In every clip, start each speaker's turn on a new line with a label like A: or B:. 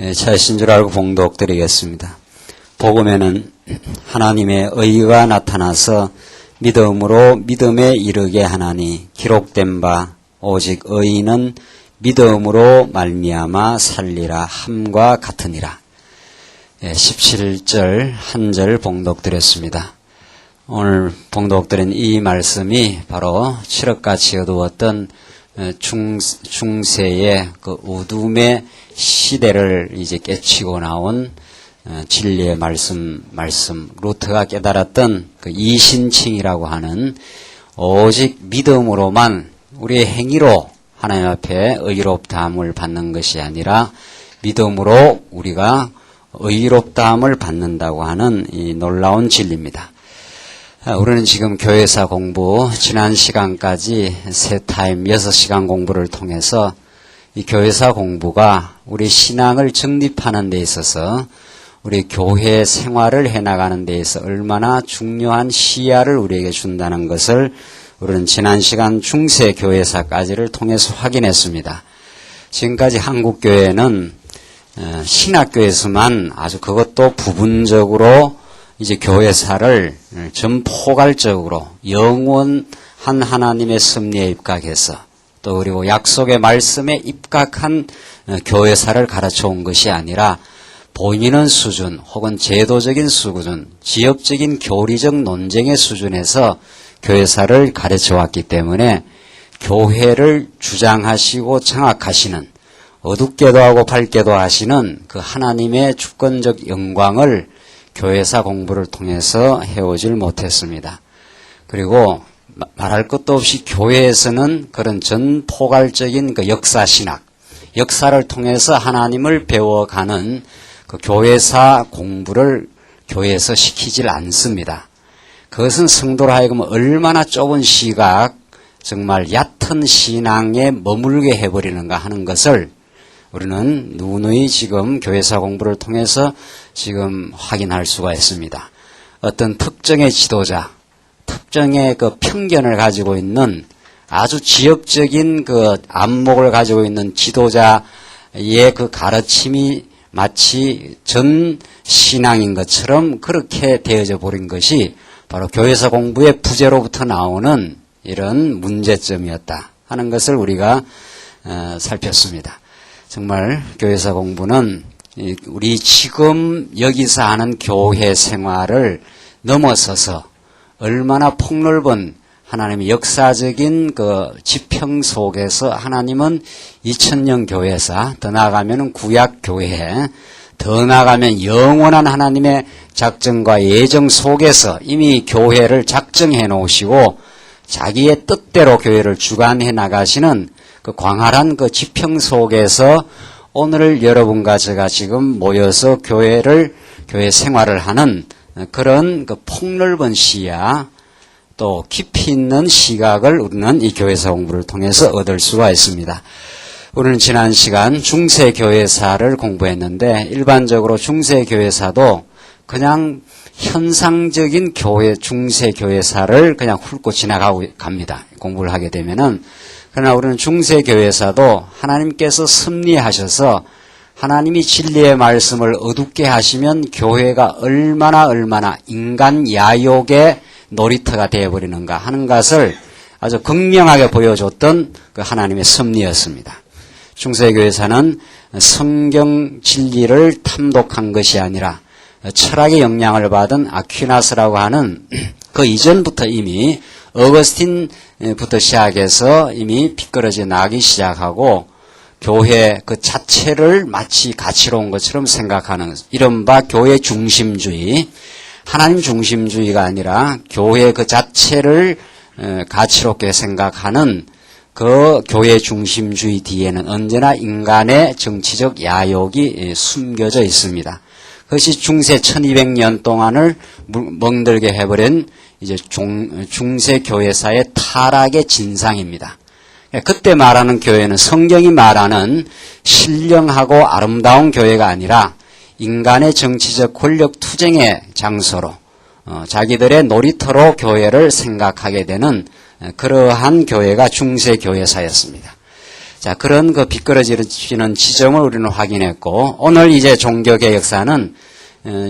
A: 차이신 줄 알고 봉독드리겠습니다. 복음에는 하나님의 의가 나타나서 믿음으로 믿음에 이르게 하나니 기록된 바 오직 의인은 믿음으로 말미암아 살리라 함과 같으니라. 17절 한 절 봉독드렸습니다. 오늘 봉독드린 이 말씀이 바로 칠흑같이 어두웠던 중세의 그 어둠의 시대를 이제 깨치고 나온 진리의 말씀 루터가 깨달았던 그 이신칭이라고 하는 오직 믿음으로만 우리의 행위로 하나님 앞에 의롭다함을 받는 것이 아니라 믿음으로 우리가 의롭다함을 받는다고 하는 이 놀라운 진리입니다. 우리는 지금 교회사 공부 지난 시간까지 세 타임 6시간 공부를 통해서 이 교회사 공부가 우리 신앙을 정립하는 데 있어서 우리 교회 생활을 해나가는 데 있어서 얼마나 중요한 시야를 우리에게 준다는 것을 우리는 지난 시간 중세 교회사까지를 통해서 확인했습니다. 지금까지 한국 교회는 신학교에서만 아주 그것도 부분적으로 이제 교회사를 전 포괄적으로 영원한 하나님의 섭리에 입각해서 또 그리고 약속의 말씀에 입각한 교회사를 가르쳐 온 것이 아니라 보이는 수준 혹은 제도적인 수준, 지역적인 교리적 논쟁의 수준에서 교회사를 가르쳐 왔기 때문에 교회를 주장하시고 장악하시는 어둡게도 하고 밝게도 하시는 그 하나님의 주권적 영광을 교회사 공부를 통해서 해오질 못했습니다. 그리고 말할 것도 없이 교회에서는 그런 전 포괄적인 그 역사신학, 역사를 통해서 하나님을 배워가는 그 교회사 공부를 교회에서 시키질 않습니다. 그것은 성도로 하여금 얼마나 좁은 시각, 정말 얕은 신앙에 머물게 해버리는가 하는 것을 우리는 누누이 지금 교회사 공부를 통해서 지금 확인할 수가 있습니다. 어떤 특정의 지도자, 특정의 그 편견을 가지고 있는 아주 지역적인 그 안목을 가지고 있는 지도자의 그 가르침이 마치 전 신앙인 것처럼 그렇게 되어져 버린 것이 바로 교회사 공부의 부재로부터 나오는 이런 문제점이었다 하는 것을 우리가 살폈습니다. 정말 교회사 공부는 우리 지금 여기서 하는 교회 생활을 넘어서서 얼마나 폭넓은 하나님의 역사적인 그 지평 속에서 하나님은 2000년 교회사, 더 나아가면 구약 교회, 더 나아가면 영원한 하나님의 작정과 예정 속에서 이미 교회를 작정해 놓으시고 자기의 뜻대로 교회를 주관해 나가시는 그 광활한 그 지평 속에서 오늘 여러분과 제가 지금 모여서 교회 생활을 하는 그런 그 폭넓은 시야 또 깊이 있는 시각을 우리는 이 교회사 공부를 통해서 얻을 수가 있습니다. 우리는 지난 시간 중세 교회사를 공부했는데 일반적으로 중세 교회사도 그냥 현상적인 중세 교회사를 그냥 훑고 지나가고 갑니다. 공부를 하게 되면은. 그러나 우리는 중세 교회사도 하나님께서 섭리하셔서 하나님이 진리의 말씀을 어둡게 하시면 교회가 얼마나 인간 야욕의 놀이터가 되어버리는가 하는 것을 아주 극명하게 보여줬던 그 하나님의 섭리였습니다. 중세 교회사는 성경 진리를 탐독한 것이 아니라 철학의 영향을 받은 아퀴나스라고 하는 그 이전부터 이미 어거스틴부터 시작해서 이미 비끄러져 나기 시작하고 교회 그 자체를 마치 가치로운 것처럼 생각하는 이른바 교회 중심주의, 하나님 중심주의가 아니라 교회 그 자체를 가치롭게 생각하는 그 교회 중심주의 뒤에는 언제나 인간의 정치적 야욕이 숨겨져 있습니다. 그것이 중세 1200년 동안을 멍들게 해버린 이제 중세 교회사의 타락의 진상입니다. 그때 말하는 교회는 성경이 말하는 신령하고 아름다운 교회가 아니라 인간의 정치적 권력 투쟁의 장소로 자기들의 놀이터로 교회를 생각하게 되는 그러한 교회가 중세 교회사였습니다. 자, 그런 그 비끄러지는 지점을 우리는 확인했고, 오늘 이제 종교개혁사는,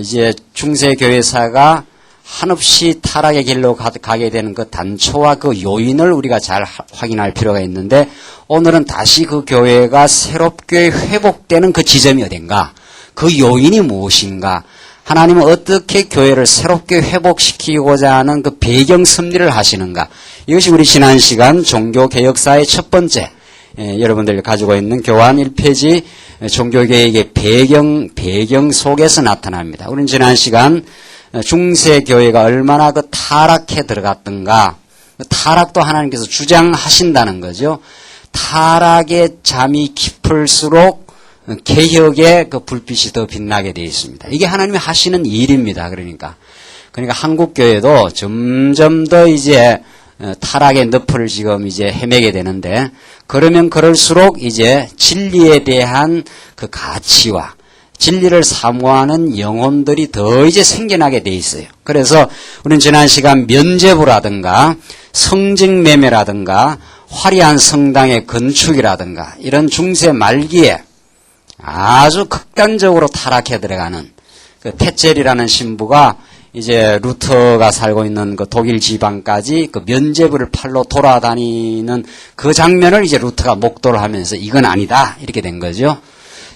A: 이제 중세교회사가 한없이 타락의 길로 가게 되는 그 단초와 그 요인을 우리가 잘 확인할 필요가 있는데, 오늘은 다시 그 교회가 새롭게 회복되는 그 지점이 어딘가, 그 요인이 무엇인가, 하나님은 어떻게 교회를 새롭게 회복시키고자 하는 그 배경 섭리를 하시는가, 이것이 우리 지난 시간 종교개혁사의 첫 번째, 여러분들이 가지고 있는 교환 1페이지 종교개혁의 배경 속에서 나타납니다. 우리는 지난 시간 중세교회가 얼마나 그 타락해 들어갔던가, 타락도 하나님께서 주장하신다는 거죠. 타락의 잠이 깊을수록 개혁의 그 불빛이 더 빛나게 되어 있습니다. 이게 하나님이 하시는 일입니다. 그러니까 한국교회도 점점 더 이제 타락의 늪을 지금 이제 헤매게 되는데, 그러면 그럴수록 이제 진리에 대한 그 가치와 진리를 사모하는 영혼들이 더 이제 생겨나게 돼 있어요. 그래서 우리는 지난 시간 면죄부라든가 성직매매라든가 화려한 성당의 건축이라든가 이런 중세 말기에 아주 극단적으로 타락해 들어가는 그 테첼이라는 신부가 이제 루터가 살고 있는 그 독일 지방까지 그 면죄부를 팔러 돌아다니는 그 장면을 이제 루터가 목도를 하면서 이건 아니다 이렇게 된 거죠.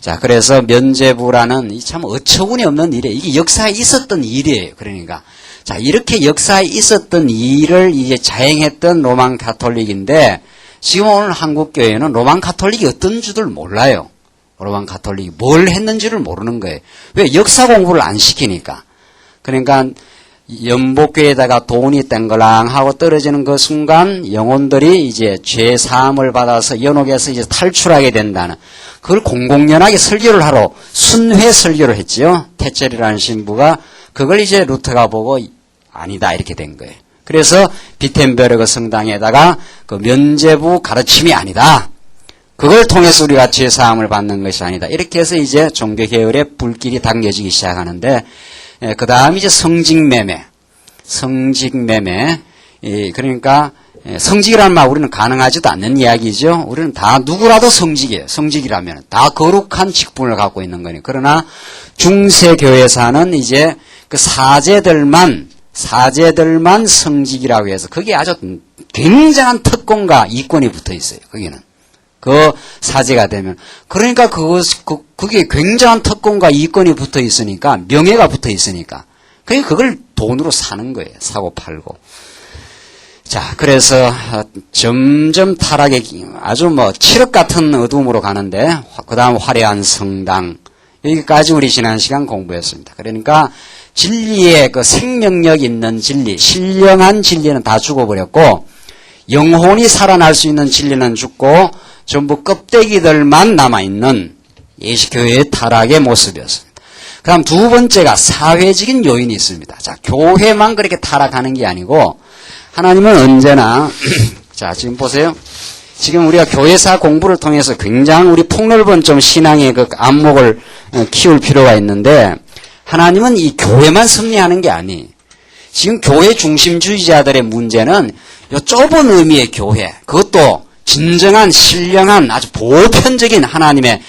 A: 자, 그래서 면죄부라는 이 참 어처구니 없는 일이에요. 이게 역사에 있었던 일이에요. 그러니까 자, 이렇게 역사에 있었던 일을 이제 자행했던 로만 가톨릭인데, 지금 오늘 한국 교회는 로만 가톨릭이 어떤 줄을 몰라요. 로만 가톨릭이 뭘 했는지를 모르는 거예요. 왜? 역사 공부를 안 시키니까. 그러니까 연복교에다가 돈이 땡글랑하고 떨어지는 그 순간 영혼들이 이제 죄 사함을 받아서 연옥에서 이제 탈출하게 된다는, 그걸 공공연하게 설교를 하러 순회 설교를 했지요. 테첼이라는 신부가. 그걸 이제 루터가 보고 아니다 이렇게 된 거예요. 그래서 비텐베르그 성당에다가 그 면죄부 가르침이 아니다, 그걸 통해서 우리가 죄 사함을 받는 것이 아니다, 이렇게 해서 이제 종교 계열의 불길이 당겨지기 시작하는데, 그 다음 이제 성직매매, 그러니까 성직이라는 말 우리는 가능하지도 않는 이야기죠. 우리는 다 누구라도 성직이에요. 성직이라면 다 거룩한 직분을 갖고 있는 거니. 그러나 중세교회사는 이제 그 사제들만 성직이라고 해서 거기에 아주 굉장한 특권과 이권이 붙어 있어요. 거기는 그 사제가 되면, 그러니까 그게 굉장한 특권과 이권이 붙어 있으니까, 명예가 붙어 있으니까, 그걸 돈으로 사는 거예요. 사고 팔고. 자, 그래서 점점 타락의 아주 칠흑 같은 어둠으로 가는데, 그 다음 화려한 성당, 여기까지 우리 지난 시간 공부했습니다. 그러니까 진리의 그 생명력 있는 진리, 신령한 진리는 다 죽어버렸고, 영혼이 살아날 수 있는 진리는 죽고 전부 껍데기들만 남아있는 예수교회의 타락의 모습이었습니다. 그 다음 두 번째가 사회적인 요인이 있습니다. 자, 교회만 그렇게 타락하는 게 아니고, 하나님은 언제나 자, 지금 보세요. 지금 우리가 교회사 공부를 통해서 굉장히 우리 폭넓은 좀 신앙의 그 안목을 키울 필요가 있는데, 하나님은 이 교회만 섭리하는 게 아니, 지금 교회 중심주의자들의 문제는 이 좁은 의미의 교회, 그것도 진정한 신령한 아주 보편적인 하나님의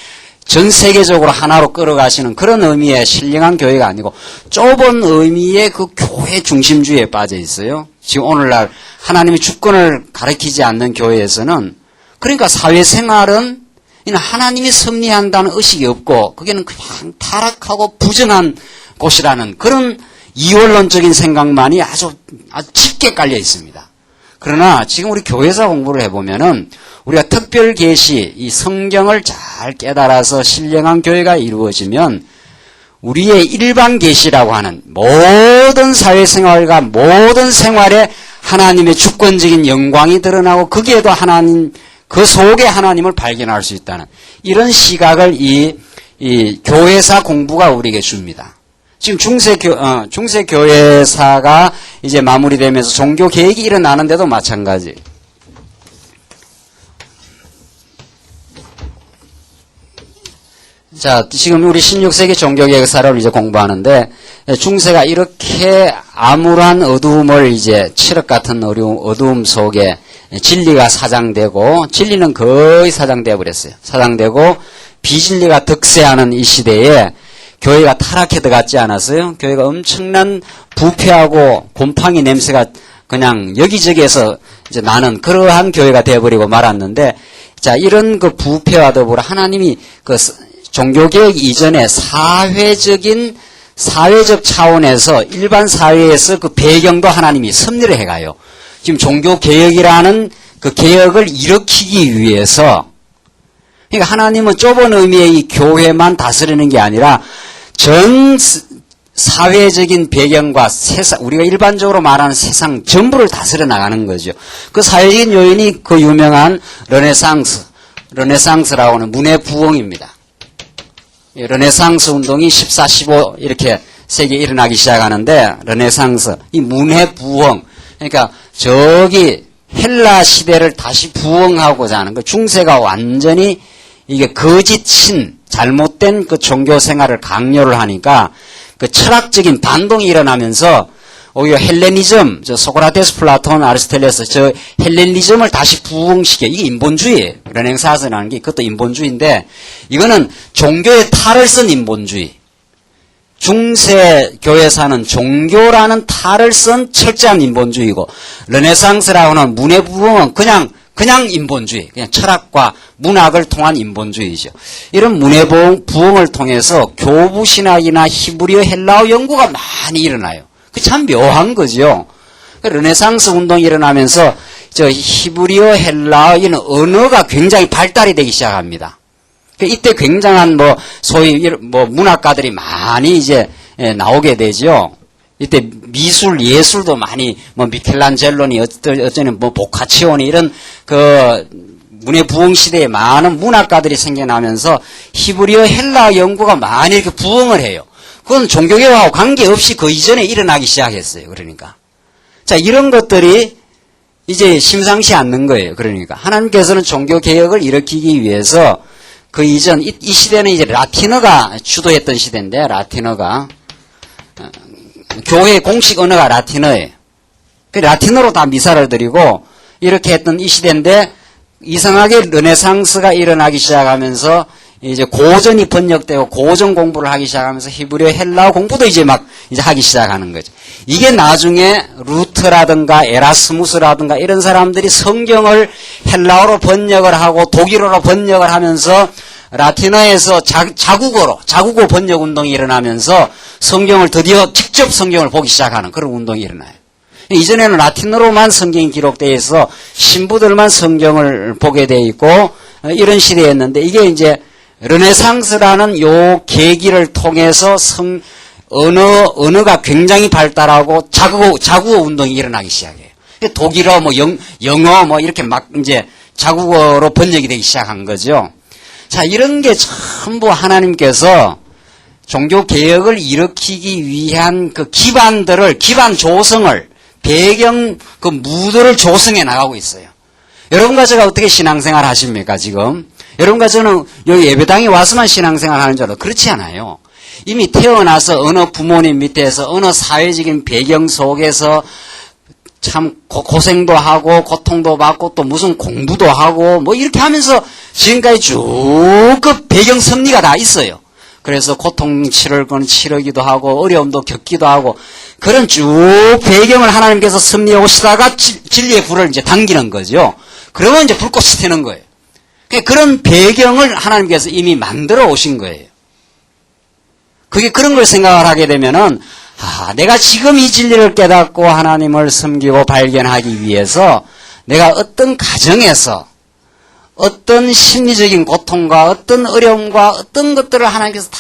A: 전 세계적으로 하나로 끌어가시는 그런 의미의 신령한 교회가 아니고 좁은 의미의 그 교회 중심주의에 빠져 있어요. 지금 오늘날 하나님의 주권을 가리키지 않는 교회에서는, 그러니까 사회생활은 하나님이 섭리한다는 의식이 없고, 그게는 그냥 타락하고 부정한 곳이라는 그런 이원론적인 생각만이 아주 짙게 깔려 있습니다. 그러나 지금 우리 교회사 공부를 해보면은 우리가 특별 계시, 이 성경을 잘 깨달아서 신령한 교회가 이루어지면 우리의 일반 계시라고 하는 모든 사회생활과 모든 생활에 하나님의 주권적인 영광이 드러나고, 거기에도 하나님, 그 속에 하나님을 발견할 수 있다는 이런 시각을 이 교회사 공부가 우리에게 줍니다. 지금 중세교회사가 이제 마무리되면서 종교개혁이 일어나는데도 마찬가지. 자, 지금 우리 16세기 종교개혁사를 이제 공부하는데, 중세가 이렇게 암울한 어두움을 이제 칠흑 같은 어두움 속에 진리가 사장되고, 진리는 거의 사장되어 버렸어요. 사장되고 비진리가 득세하는 이 시대에 교회가 타락해 들어갔지 않았어요? 교회가 엄청난 부패하고 곰팡이 냄새가 그냥 여기저기에서 이제 나는 그러한 교회가 되어버리고 말았는데, 자, 이런 그 부패와 더불어 하나님이 그 종교개혁 이전에 사회적 차원에서 일반 사회에서 그 배경도 하나님이 섭리를 해가요. 지금 종교개혁이라는 그 개혁을 일으키기 위해서, 그러니까 하나님은 좁은 의미의 이 교회만 다스리는 게 아니라 전 사회적인 배경과 세상, 우리가 일반적으로 말하는 세상 전부를 다스려 나가는 거죠. 그 사회적인 요인이 그 유명한 르네상스라고 하는 문해 부흥입니다. 르네상스 운동이 14, 15 이렇게 세계에 일어나기 시작하는데, 르네상스, 이 문해 부흥, 그러니까 저기 헬라 시대를 다시 부흥하고자 하는 그 중세가 완전히 이게 거짓인 잘못된 그 종교 생활을 강요를 하니까 그 철학적인 반동이 일어나면서 오히려 헬레니즘, 저 소크라테스, 플라톤, 아리스토텔레스, 저 헬레니즘을 다시 부흥시켜. 이게 인본주의예요. 르네상스라는 게 그것도 인본주의인데, 이거는 종교의 탈을 쓴 인본주의. 중세 교회사는 종교라는 탈을 쓴 철저한 인본주의고, 르네상스라고 하는 문해 부흥은 그냥 인본주의, 그냥 철학과 문학을 통한 인본주의죠. 이런 문해 부흥을 통해서 교부신학이나 히브리어 헬라어 연구가 많이 일어나요. 그 참 묘한 거죠. 르네상스 운동이 일어나면서 저 히브리어 헬라어 이런 언어가 굉장히 발달이 되기 시작합니다. 이때 굉장한 소위 문학가들이 많이 이제 나오게 되죠. 이때 미술, 예술도 많이, 미켈란젤로니, 어쩌면 보카치오니, 이런, 문해 부흥 시대에 많은 문학가들이 생겨나면서 히브리어 헬라 연구가 많이 이렇게 부흥을 해요. 그건 종교개혁하고 관계없이 그 이전에 일어나기 시작했어요. 그러니까. 자, 이런 것들이 이제 심상치 않는 거예요. 그러니까. 하나님께서는 종교개혁을 일으키기 위해서 그 이전, 이 시대는 이제 라틴어가 주도했던 시대인데, 라틴어가, 교회의 공식 언어가 라틴어예요. 그 라틴어로 다 미사를 드리고 이렇게 했던 이 시대인데, 이상하게 르네상스가 일어나기 시작하면서 이제 고전이 번역되고 고전 공부를 하기 시작하면서 히브리어 헬라어 공부도 이제 하기 시작하는 거죠. 이게 나중에 루터라든가 에라스무스라든가 이런 사람들이 성경을 헬라어로 번역을 하고 독일어로 번역을 하면서 라틴어에서 자국어 번역 운동이 일어나면서 성경을 드디어 직접 성경을 보기 시작하는 그런 운동이 일어나요. 이전에는 라틴어로만 성경이 기록되어 있어 신부들만 성경을 보게 되어 있고 이런 시대였는데, 이게 이제 르네상스라는 요 계기를 통해서 언어가 굉장히 발달하고 자국어 운동이 일어나기 시작해요. 독일어, 영어, 이렇게 이제 자국어로 번역이 되기 시작한 거죠. 자, 이런 게 전부 하나님께서 종교 개혁을 일으키기 위한 그 기반 조성을, 배경, 그 무드를 조성해 나가고 있어요. 여러분과 제가 어떻게 신앙생활 하십니까, 지금? 여러분과 저는 여기 예배당에 와서만 신앙생활 하는 줄 알아요. 그렇지 않아요. 이미 태어나서 어느 부모님 밑에서 어느 사회적인 배경 속에서 참 고생도 하고 고통도 받고 또 무슨 공부도 하고 이렇게 하면서 지금까지 쭉 그 배경 섭리가 다 있어요. 그래서 고통 치르기도 하고 어려움도 겪기도 하고 그런 쭉 배경을 하나님께서 섭리해 오시다가 진리의 불을 이제 당기는 거죠. 그러면 이제 불꽃이 튀는 거예요. 그런 배경을 하나님께서 이미 만들어 오신 거예요. 그게 그런 걸 생각을 하게 되면은, 내가 지금 이 진리를 깨닫고 하나님을 섬기고 발견하기 위해서 내가 어떤 가정에서 어떤 심리적인 고통과 어떤 어려움과 어떤 것들을 하나님께서 다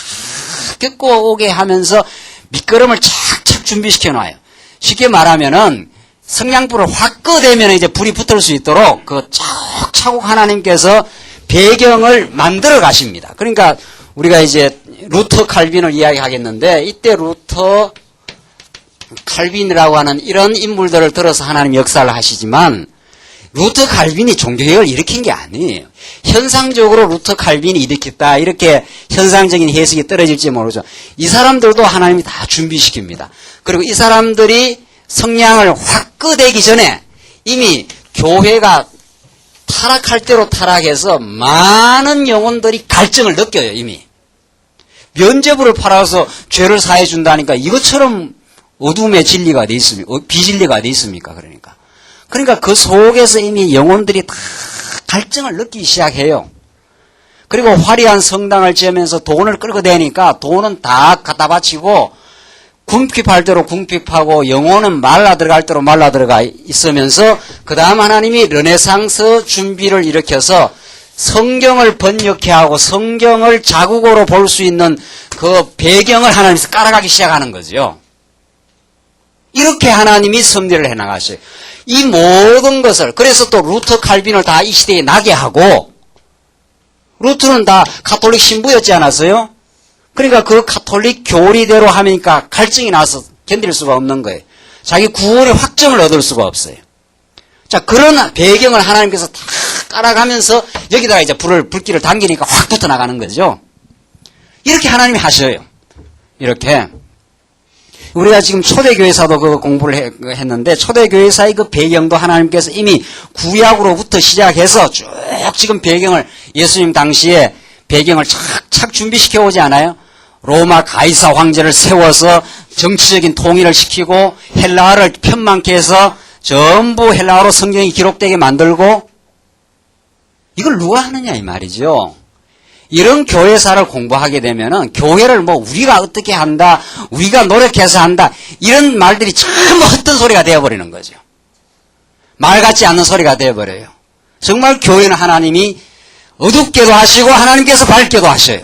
A: 겪고 오게 하면서 밑거름을 착착 준비시켜 놔요. 쉽게 말하면은 성냥불을 확 끄대면 이제 불이 붙을 수 있도록 그 차곡차곡 하나님께서 배경을 만들어 가십니다. 그러니까 우리가 이제 루터 칼빈을 이야기하겠는데, 이때 루터 칼빈이라고 하는 이런 인물들을 들어서 하나님 역사를 하시지만, 루터 칼빈이 종교개혁을 일으킨 게 아니에요. 현상적으로 루터 칼빈이 일으켰다, 이렇게 현상적인 해석이 떨어질지 모르죠. 이 사람들도 하나님이 다 준비시킵니다. 그리고 이 사람들이 성냥을 확 끄대기 전에 이미 교회가 타락할 대로 타락해서 많은 영혼들이 갈증을 느껴요, 이미. 면죄부를 팔아서 죄를 사해 준다니까 이것처럼 어둠의 진리가 어디 있습니까? 비진리가 어디 있습니까? 그러니까 그 속에서 이미 영혼들이 다 갈증을 느끼기 시작해요. 그리고 화려한 성당을 지으면서 돈을 끌고 다니니까 돈은 다 갖다 바치고 궁핍할 대로 궁핍하고 영혼은 말라 들어갈 대로 말라 들어가 있으면서 그 다음 하나님이 르네상스 준비를 일으켜서 성경을 번역해 하고 성경을 자국어로 볼 수 있는 그 배경을 하나님께서 깔아가기 시작하는 거죠. 이렇게 하나님이 섭리를 해나가셔요. 이 모든 것을 그래서 또 루터 칼빈을 다 이 시대에 나게 하고 루터는 다 가톨릭 신부였지 않았어요? 그러니까 그 가톨릭 교리대로 하니까 갈증이 나서 견딜 수가 없는 거예요. 자기 구원의 확정을 얻을 수가 없어요. 자, 그런 배경을 하나님께서 다 깔아가면서 여기다가 이제 불길을 당기니까 확 붙어 나가는 거죠. 이렇게 하나님이 하셔요. 이렇게. 우리가 지금 초대교회사도 그 공부를 했는데 초대교회사의 그 배경도 하나님께서 이미 구약으로부터 시작해서 쭉 지금 배경을 예수님 당시에 배경을 착착 준비시켜 오지 않아요? 로마 가이사 황제를 세워서 정치적인 통일을 시키고 헬라어를 편만케 해서 전부 헬라어로 성경이 기록되게 만들고 이걸 누가 하느냐 이 말이죠. 이런 교회사를 공부하게 되면은 교회를 뭐 우리가 어떻게 한다, 우리가 노력해서 한다 이런 말들이 전부 헛된 소리가 되어버리는 거죠. 말 같지 않는 소리가 되어버려요. 정말 교회는 하나님이 어둡게도 하시고 하나님께서 밝게도 하셔요.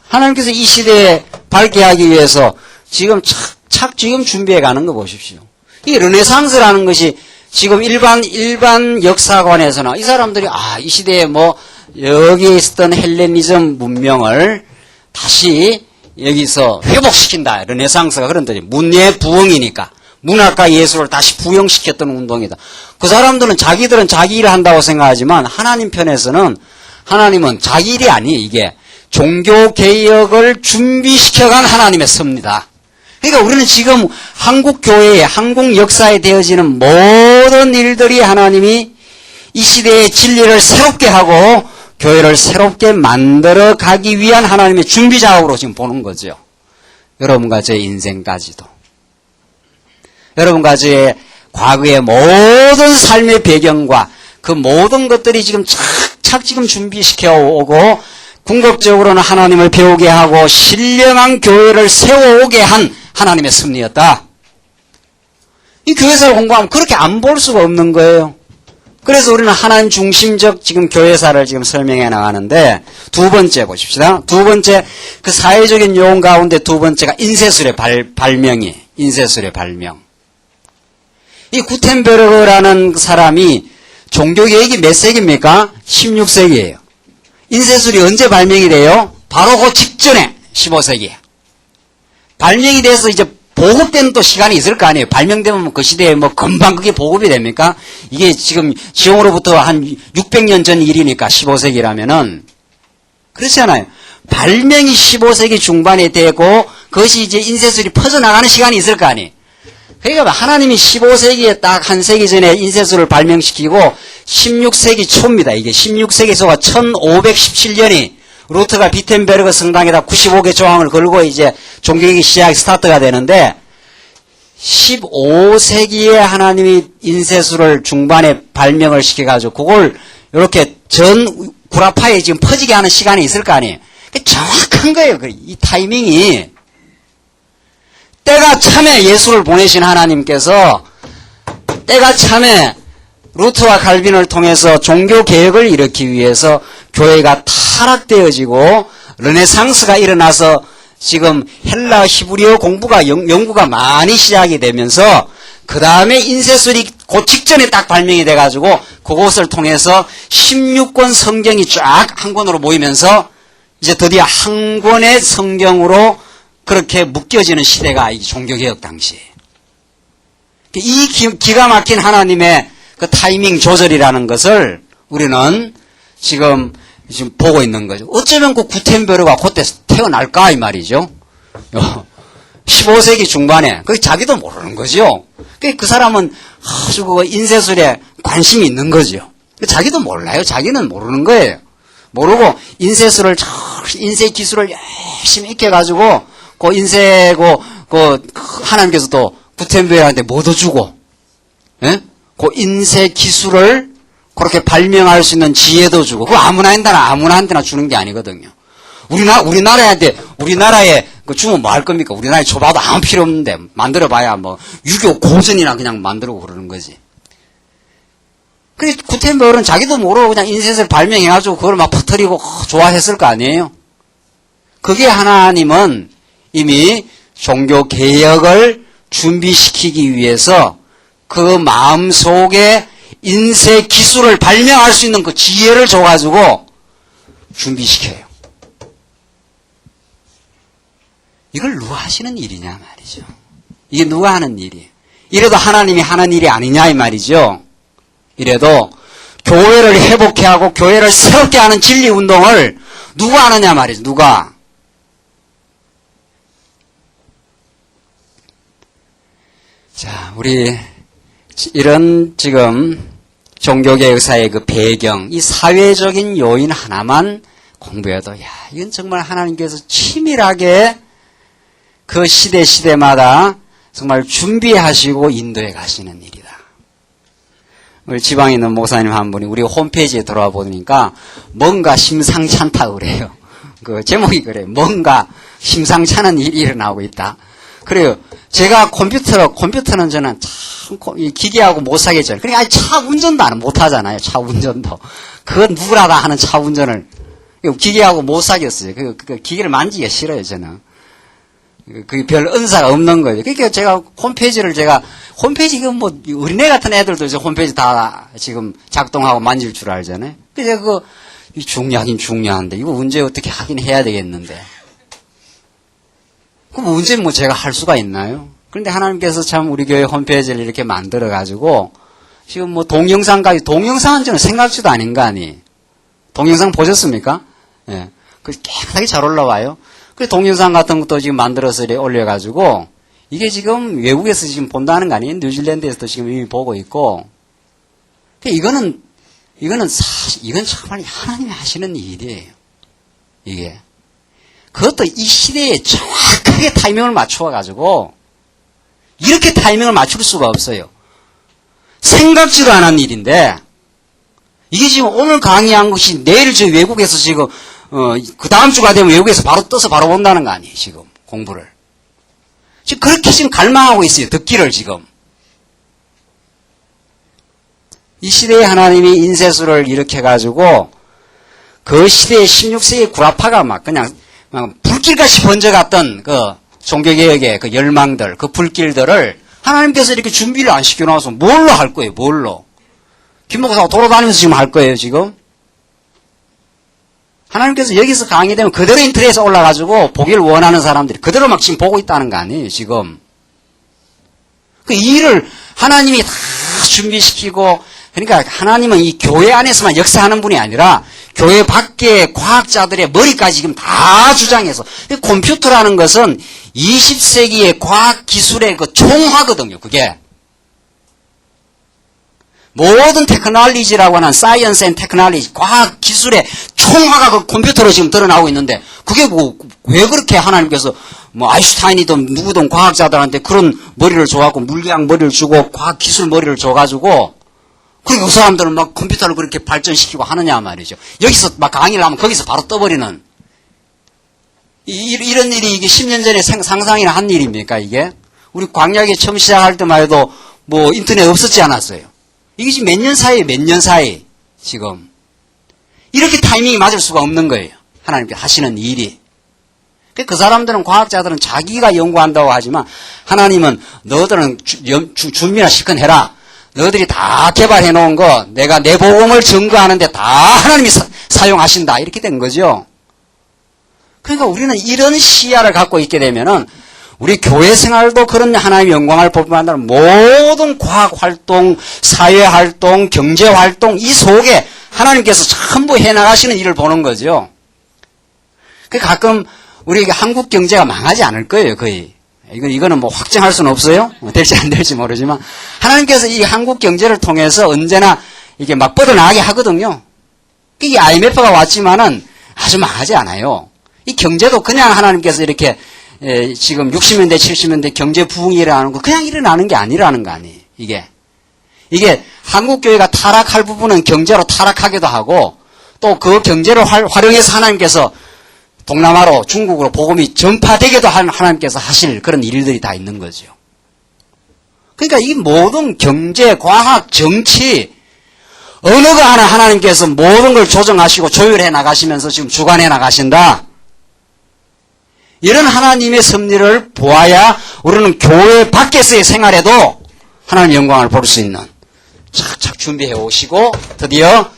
A: 하나님께서 이 시대에 밝게 하기 위해서 지금 착착 지금 준비해 가는 거 보십시오. 이 르네상스라는 것이 지금 일반 역사관에서나 이 사람들이 이 시대에 뭐 여기에 있었던 헬레니즘 문명을 다시 여기서 회복시킨다. 르네상스가 그런 뜻이에요. 문예 부흥이니까. 문학과 예술을 다시 부흥시켰던 운동이다. 그 사람들은 자기들은 자기 일을 한다고 생각하지만 하나님 편에서는 하나님은 자기 일이 아니에요. 이게 종교개혁을 준비시켜간 하나님의 섭니다. 그러니까 우리는 지금 한국 교회에 한국 역사에 되어지는 모든 일들이 하나님이 이 시대의 진리를 새롭게 하고 교회를 새롭게 만들어 가기 위한 하나님의 준비 작업으로 지금 보는 거죠. 여러분과 제 인생까지도. 여러분과 제 과거의 모든 삶의 배경과 그 모든 것들이 지금 착착 지금 준비시켜 오고 궁극적으로는 하나님을 배우게 하고 신령한 교회를 세워오게 한 하나님의 섭리였다. 이 교회사를 공부하면 그렇게 안 볼 수가 없는 거예요. 그래서 우리는 하나님 중심적 지금 교회사를 지금 설명해 나가는데 두 번째 보십시다. 두 번째 그 사회적인 요원 가운데 두 번째가 인쇄술의 발명이에요. 인쇄술의 발명. 이 구텐베르그라는 사람이 종교개혁이 몇 세기입니까? 16세기예요. 인쇄술이 언제 발명이 돼요? 바로 그 직전에 15세기에. 발명이 돼서 이제 보급되는 또 시간이 있을 거 아니에요. 발명되면 그 시대에 뭐 금방 그게 보급이 됩니까? 이게 지금 지용으로부터 한 600년 전 일이니까 15세기라면은 그렇잖아요. 발명이 15세기 중반에 되고 그것이 이제 인쇄술이 퍼져나가는 시간이 있을 거 아니에요. 그러니까 하나님이 15세기에 딱 한 세기 전에 인쇄술을 발명시키고 16세기 초입니다. 이게 16세기 초가 1517년이 루터가 비텐베르그 성당에다 95개 조항을 걸고 이제 종교개혁이 스타트가 되는데 15세기에 하나님이 인쇄술을 중반에 발명을 시켜가지고 그걸 이렇게 전 구라파에 지금 퍼지게 하는 시간이 있을 거 아니에요. 정확한 거예요. 이 타이밍이. 때가 참에 예수를 보내신 하나님께서 때가 참에 루터와 칼빈을 통해서 종교개혁을 일으키기 위해서 교회가 타락되어지고 르네상스가 일어나서 지금 헬라 히브리어 공부가 연구가 많이 시작이 되면서 그 다음에 인쇄술이 그 직전에 딱 발명이 돼가지고 그것을 통해서 16권 성경이 쫙 한 권으로 모이면서 이제 드디어 한 권의 성경으로 그렇게 묶여지는 시대가 이 종교개혁 당시에. 이 기가 막힌 하나님의 그 타이밍 조절이라는 것을 우리는 지금 보고 있는 거죠. 어쩌면 그 구텐베르가 그때 태어날까 이 말이죠. 15세기 중반에 그 자기도 모르는 거죠. 그 사람은 아주 그 인쇄술에 관심이 있는 거죠. 자기도 몰라요. 자기는 모르는 거예요. 모르고 인쇄술을 인쇄 기술을 열심히 익혀가지고 그 인쇄 그 하나님께서 또 구텐베르한테 뭐도 주고, 예? 그 인쇄 기술을 그렇게 발명할 수 있는 지혜도 주고, 그거 아무나한테나 주는 게 아니거든요. 우리나라에 그 주면 뭐 할 겁니까? 우리나라에 줘봐도 아무 필요 없는데, 만들어봐야 뭐, 6.25 고전이나 그냥 만들고 그러는 거지. 근데 구텐베르는 자기도 모르고 그냥 인쇄를 발명해가지고 그걸 막 퍼뜨리고 좋아했을 거 아니에요? 그게 하나님은 이미 종교 개혁을 준비시키기 위해서 그 마음 속에 인쇄 기술을 발명할 수 있는 그 지혜를 줘가지고 준비시켜요. 이걸 누가 하시는 일이냐 말이죠. 이게 누가 하는 일이에요. 이래도 하나님이 하는 일이 아니냐 이 말이죠. 이래도 교회를 회복해 하고 교회를 새롭게 하는 진리 운동을 누가 하느냐 말이죠. 누가. 자, 우리 이런 지금 종교계 역사의 그 배경, 이 사회적인 요인 하나만 공부해도 야, 이건 정말 하나님께서 치밀하게 그 시대마다 정말 준비하시고 인도해 가시는 일이다. 우리 지방에 있는 목사님 한 분이 우리 홈페이지에 들어와 보니까 뭔가 심상찮다 그래요. 그 제목이 그래요. 뭔가 심상찮은 일이 일어나고 있다. 그래요. 제가 컴퓨터는 저는 참 기계하고 못 사겠죠. 그러니까 차 운전도 못 하잖아요. 차 운전도. 그건 누구나 다 하는 차 운전을 기계하고 못 사겠어요. 그 기계를 만지기가 싫어요, 저는. 그게 별 은사가 없는 거예요. 그러니까 제가 홈페이지 이거 뭐 어린애 같은 애들도 이제 홈페이지 다 지금 작동하고 만질 줄 알잖아요. 그래서 그거 중요하긴 중요한데 이거 언제 어떻게 하긴 해야 되겠는데. 그럼 언제 뭐 제가 할 수가 있나요? 그런데 하나님께서 참 우리 교회 홈페이지를 이렇게 만들어가지고 지금 뭐 동영상은 저는 생각지도 아닌 거 아니. 동영상 보셨습니까? 예. 그 깨끗하게 잘 올라와요. 그 동영상 같은 것도 지금 만들어서 올려가지고 이게 지금 외국에서 지금 본다는 거 아니에요? 뉴질랜드에서도 지금 이미 보고 있고. 이거는 정말 하나님이 하시는 일이에요. 이게. 그것도 이 시대에 정확하게 타이밍을 맞춰가지고 이렇게 타이밍을 맞출 수가 없어요. 생각지도 않은 일인데 이게 지금 오늘 강의한 것이 내일 저 외국에서 지금 그 다음 주가 되면 외국에서 바로 떠서 바로 본다는 거 아니에요. 지금 공부를. 지금 그렇게 지금 갈망하고 있어요. 듣기를 지금. 이 시대에 하나님이 인쇄술을 일으켜가지고 그 시대의 16세기 구라파가 막 그냥 불길같이 번져갔던 그 종교개혁의 그 열망들, 그 불길들을 하나님께서 이렇게 준비를 안 시켜놔서 뭘로 할 거예요, 뭘로? 김목사가 돌아다니면서 지금 할 거예요, 지금? 하나님께서 여기서 강의되면 그대로 인터넷에 올라가지고 보기를 원하는 사람들이 그대로 막 지금 보고 있다는 거 아니에요, 지금? 그 일을 하나님이 다 준비시키고, 그러니까 하나님은 이 교회 안에서만 역사하는 분이 아니라 교회 밖의 과학자들의 머리까지 지금 다 주장해서 컴퓨터라는 것은 20세기의 과학기술의 그 총화거든요. 그게 모든 테크놀로지라고 하는 사이언스 앤 테크놀로지 과학기술의 총화가 그 컴퓨터로 지금 드러나고 있는데 그게 뭐 왜 그렇게 하나님께서 뭐 아인슈타인이든 누구든 과학자들한테 그런 머리를 줘갖고 물리학 머리를 주고 과학기술 머리를 줘가지고 그리고 그 사람들은 막 컴퓨터를 그렇게 발전시키고 하느냐 말이죠. 여기서 막 강의를 하면 거기서 바로 떠버리는. 이런 일이 이게 10년 전에 상상이나 한 일입니까, 이게? 우리 광야기 처음 시작할 때만 해도 뭐 인터넷 없었지 않았어요. 이게 지금 몇 년 사이, 지금. 이렇게 타이밍이 맞을 수가 없는 거예요. 하나님께 하시는 일이. 그 사람들은, 과학자들은 자기가 연구한다고 하지만 하나님은 너희들은 준비나 실컷 해라. 너희들이 다 개발해 놓은 거 내가 내 복음을 증거하는데 다 하나님이 사용하신다. 이렇게 된 거죠. 그러니까 우리는 이런 시야를 갖고 있게 되면은 우리 교회 생활도 그런 하나님의 영광을 볼 뿐만 아니라 모든 과학 활동, 사회 활동, 경제 활동 이 속에 하나님께서 전부 해나가시는 일을 보는 거죠. 그 가끔 우리 한국 경제가 망하지 않을 거예요, 거의. 이거는 뭐 확정할 수는 없어요. 될지 안 될지 모르지만 하나님께서 이 한국 경제를 통해서 언제나 이게 막 뻗어나가게 하거든요. 이게 IMF가 왔지만은 아주 망하지 않아요. 이 경제도 그냥 하나님께서 이렇게 지금 60년대, 70년대 경제 부흥이 일어나는 거 그냥 일어나는 게 아니라는 거 아니에요. 이게 한국교회가 타락할 부분은 경제로 타락하기도 하고 또 그 경제를 활용해서 하나님께서 동남아로 중국으로 복음이 전파되게도 하나님께서 하실 그런 일들이 다 있는 거죠. 그러니까 이 모든 경제, 과학, 정치 어느 거 하나 하나님께서 모든 걸 조정하시고 조율해 나가시면서 지금 주관해 나가신다. 이런 하나님의 섭리를 보아야 우리는 교회 밖에서의 생활에도 하나님의 영광을 볼 수 있는 착착 준비해 오시고 드디어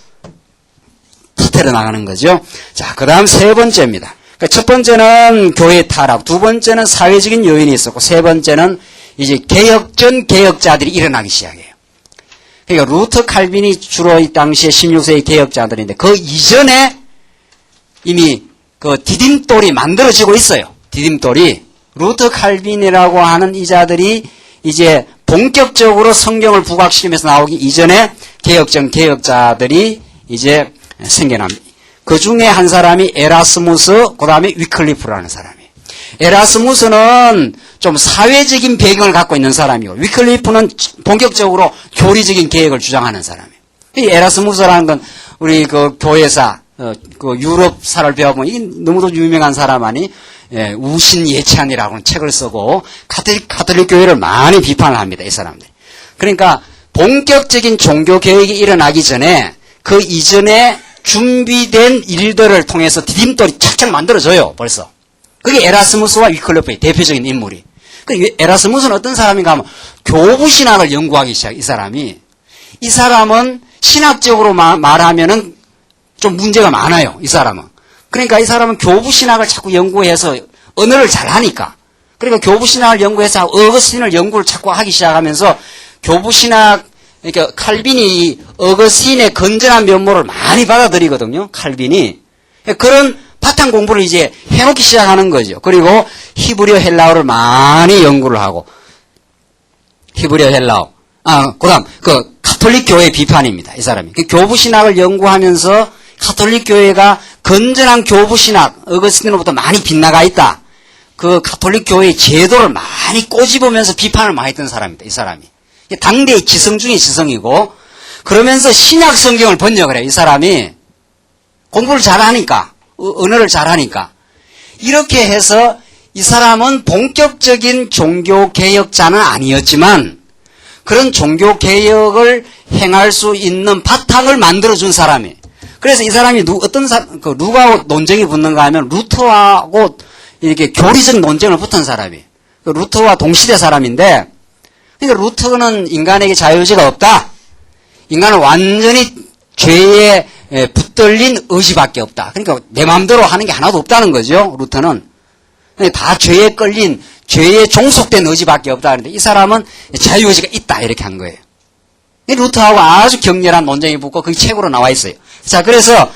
A: 터뜨려 나가는 거죠. 자, 그 다음 세 번째입니다. 그러니까 첫 번째는 교회 타락, 두 번째는 사회적인 요인이 있었고, 세 번째는 이제 개혁전 개혁자들이 일어나기 시작해요. 그러니까 루터 칼빈이 주로 이 당시에 16세기 개혁자들인데, 그 이전에 이미 그 디딤돌이 만들어지고 있어요. 디딤돌이. 루터 칼빈이라고 하는 이자들이 이제 본격적으로 성경을 부각시키면서 나오기 이전에 개혁전 개혁자들이 이제 생겨납니다. 그 중에 한 사람이 에라스무스, 그 다음에 위클리프라는 사람이에요. 에라스무스는 좀 사회적인 배경을 갖고 있는 사람이고, 위클리프는 본격적으로 교리적인 계획을 주장하는 사람이에요. 이 에라스무스라는 건 우리 그 교회사, 그 유럽사를 배워보면 이 너무도 유명한 사람 아니, 우신예찬이라고 하는 책을 쓰고 가톨릭 교회를 많이 비판을 합니다. 이 사람들. 그러니까 본격적인 종교 개혁이 일어나기 전에 그 이전에 준비된 일들을 통해서 디딤돌이 착착 만들어져요. 벌써. 그게 에라스무스와 위클리프의 대표적인 인물이. 에라스무스는 어떤 사람인가 하면 교부신학을 연구하기 시작. 이 사람은 신학적으로 말하면은 좀 문제가 많아요. 이 사람은. 그러니까 이 사람은 교부신학을 자꾸 연구해서 언어를 잘 하니까. 그러니까 교부신학을 연구해서 어거스틴을 연구를 자꾸 하기 시작하면서 교부신학, 그러니까 칼빈이 어거스틴의 건전한 면모를 많이 받아들이거든요. 칼빈이. 그런 바탕 공부를 이제 해놓기 시작하는 거죠. 그리고 히브리어 헬라어를 많이 연구를 하고. 히브리어 헬라어. 그 다음, 가톨릭 교회 비판입니다. 이 사람이. 교부신학을 연구하면서 가톨릭 교회가 건전한 교부신학, 어거스틴으로부터 많이 빗나가 있다. 그 가톨릭 교회의 제도를 많이 꼬집으면서 비판을 많이 했던 사람입니다. 이 사람이. 당대의 지성 중의 지성이고, 그러면서 신약 성경을 번역을 해요. 이 사람이 공부를 잘하니까, 언어를 잘하니까. 이렇게 해서 이 사람은 본격적인 종교개혁자는 아니었지만 그런 종교개혁을 행할 수 있는 바탕을 만들어준 사람이에요. 그래서 이 사람이 누구하고 논쟁이 붙는가 하면 루터하고 이렇게 교리적 논쟁을 붙은 사람이에요. 루터와 동시대 사람인데, 그러니까 루터는 인간에게 자유의지가 없다. 인간은 완전히 죄에 붙들린 의지밖에 없다. 그러니까 내 마음대로 하는 게 하나도 없다는 거죠. 루터는. 다 죄에 끌린, 죄에 종속된 의지밖에 없다. 그런데 이 사람은 자유의지가 있다. 이렇게 한 거예요. 루터하고 아주 격렬한 논쟁이 붙고 그게 책으로 나와 있어요. 자, 그래서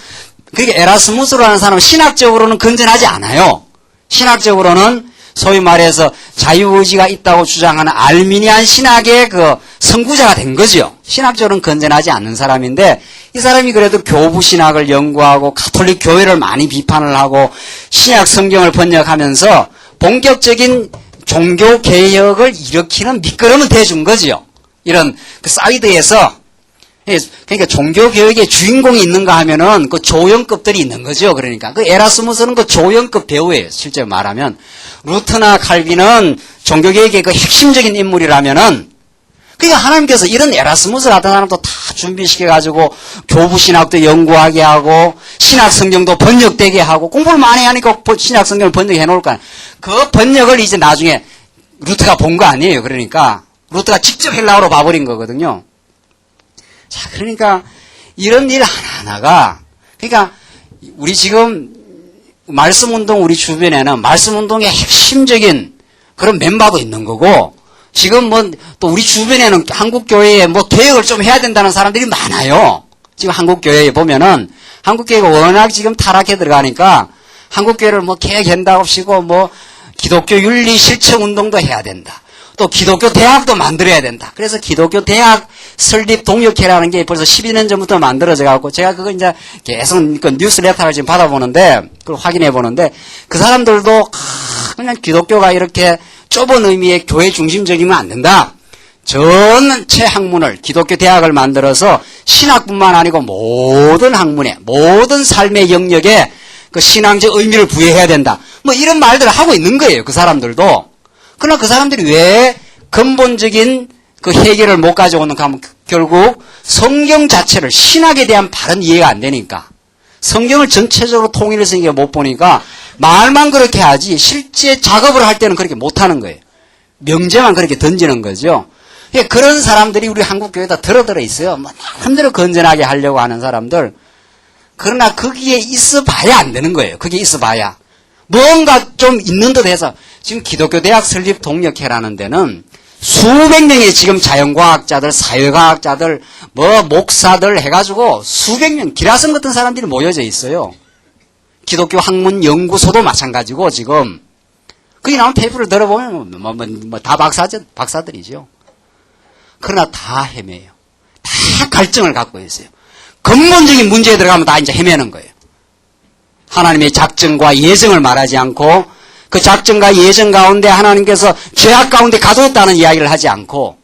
A: 그게 에라스무스라는 사람은 신학적으로는 건전하지 않아요. 신학적으로는 소위 말해서 자유의지가 있다고 주장하는 알미니안 신학의 그 선구자가 된 거죠. 신학적으로는 건전하지 않는 사람인데 이 사람이 그래도 교부신학을 연구하고 가톨릭 교회를 많이 비판을 하고 신약 성경을 번역하면서 본격적인 종교개혁을 일으키는 밑거름을 대준 거죠. 이런 그 사이드에서. 그러니까 종교개혁의 주인공이 있는가 하면은 그 조연급들이 있는 거죠. 그러니까 그 에라스무스는 그 조연급 배우예요. 실제로 말하면. 루터나 칼빈은 종교개혁의 그 핵심적인 인물이라면은, 그러니까 하나님께서 이런 에라스무스 같은 사람도 다 준비시켜가지고 교부신학도 연구하게 하고 신학 성경도 번역되게 하고 공부를 많이 하니까 신학 성경을 번역해 놓을 거야. 그 번역을 이제 나중에 루터가 본 거 아니에요. 그러니까 루터가 직접 헬라어로 봐버린 거거든요. 자, 그러니까 이런 일 하나하나가, 그러니까 우리 지금 말씀운동 우리 주변에는 말씀운동의 핵심적인 그런 멤버도 있는 거고, 지금 뭐 또 우리 주변에는 한국교회에 뭐 개혁을 좀 해야 된다는 사람들이 많아요. 지금 한국교회에 보면은 한국교회가 워낙 지금 타락해 들어가니까 한국교회를 뭐 개혁한다고 하시고 뭐 기독교 윤리 실천 운동도 해야 된다. 또 기독교 대학도 만들어야 된다. 그래서 기독교 대학 설립 동역회라는 게 벌써 12년 전부터 만들어져 갖고 제가 그거 이제 계속 그 뉴스레터를 지금 받아보는데 그걸 확인해 보는데 그 사람들도 그냥 기독교가 이렇게 좁은 의미의 교회 중심적이면 안 된다. 전체 학문을 기독교 대학을 만들어서 신학뿐만 아니고 모든 학문에 모든 삶의 영역에 그 신앙적 의미를 부여해야 된다. 뭐 이런 말들을 하고 있는 거예요. 그 사람들도. 그러나 그 사람들이 왜 근본적인 그 해결을 못 가져오는가 하면 결국 성경 자체를 신학에 대한 바른 이해가 안 되니까 성경을 전체적으로 통일해서 이게 못 보니까 말만 그렇게 하지 실제 작업을 할 때는 그렇게 못하는 거예요. 명제만 그렇게 던지는 거죠. 그런 사람들이 우리 한국 교회에다 들어들어 있어요. 뭐 마음대로 건전하게 하려고 하는 사람들. 그러나 거기에 있어 봐야 안 되는 거예요. 거기에 있어 봐야. 뭔가 좀 있는 듯 해서 지금 기독교 대학 설립 동역회라는 데는 수백 명의 지금 자연과학자들, 사회과학자들, 뭐 목사들 해가지고 수백 명, 기라성 같은 사람들이 모여져 있어요. 기독교 학문 연구소도 마찬가지고 지금 거기 나온 페이퍼를 들어보면 다 박사들이죠. 그러나 다 헤매요. 다 갈증을 갖고 있어요. 근본적인 문제에 들어가면 다 이제 헤매는 거예요. 하나님의 작정과 예정을 말하지 않고 그 작정과 예정 가운데 하나님께서 죄악 가운데 가두었다는 이야기를 하지 않고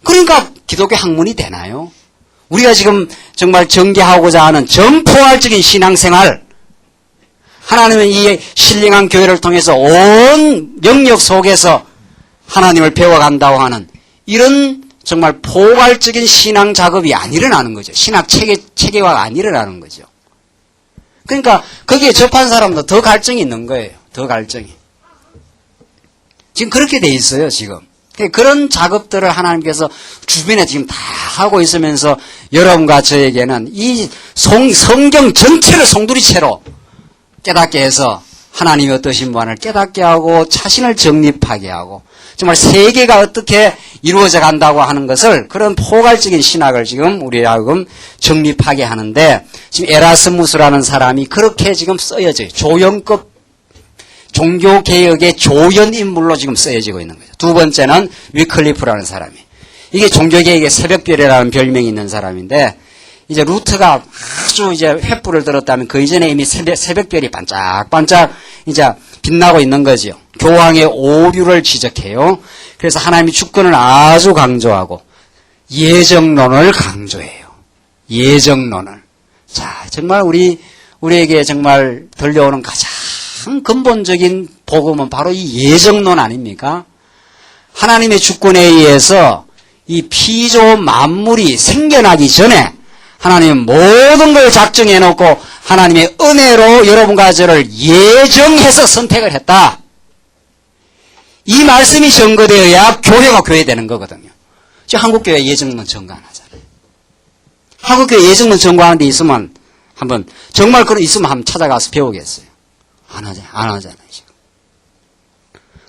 A: 그러니까 기독교 학문이 되나요? 우리가 지금 정말 전개하고자 하는 전포괄적인 신앙생활 하나님은 이 신령한 교회를 통해서 온 영역 속에서 하나님을 배워간다고 하는 이런 정말 포괄적인 신앙 작업이 안 일어나는 거죠. 신학 체계화가 안 일어나는 거죠. 그러니까 거기에 접한 사람도 더 갈증이 있는 거예요. 더 갈증이. 지금 그렇게 돼 있어요. 지금. 그런 작업들을 하나님께서 주변에 지금 다 하고 있으면서 여러분과 저에게는 이 성경 전체를 송두리째로 깨닫게 해서 하나님이 어떠신 분을 깨닫게 하고 자신을 정립하게 하고 정말 세계가 어떻게 이루어져 간다고 하는 것을 그런 포괄적인 신학을 지금 우리하고 정립하게 하는데 지금 에라스무스라는 사람이 그렇게 지금 쓰여져요. 조연급 종교개혁의 조연인물로 지금 쓰여지고 있는 거죠. 두 번째는 위클리프라는 사람이. 이게 종교개혁의 새벽별이라는 별명이 있는 사람인데 이제 루트가 아주 이제 횃불을 들었다면 그 이전에 이미 새벽별이 반짝반짝 이제 빛나고 있는 거죠. 교황의 오류를 지적해요. 그래서 하나님의 주권을 아주 강조하고 예정론을 강조해요. 예정론을. 자, 정말 우리에게 정말 들려오는 가장 근본적인 복음은 바로 이 예정론 아닙니까? 하나님의 주권에 의해서 이 피조 만물이 생겨나기 전에 하나님은 모든 걸 작정해놓고 하나님의 은혜로 여러분과 저를 예정해서 선택을 했다. 이 말씀이 전거되어야 교회가 교회되는 거거든요. 지금 한국교회 예정론 전거 안 하잖아요. 한국교회 예정론 전거하는 데 있으면 한번 정말 그런 있으면 한번 찾아가서 배우겠어요. 안 하잖아요. 지금.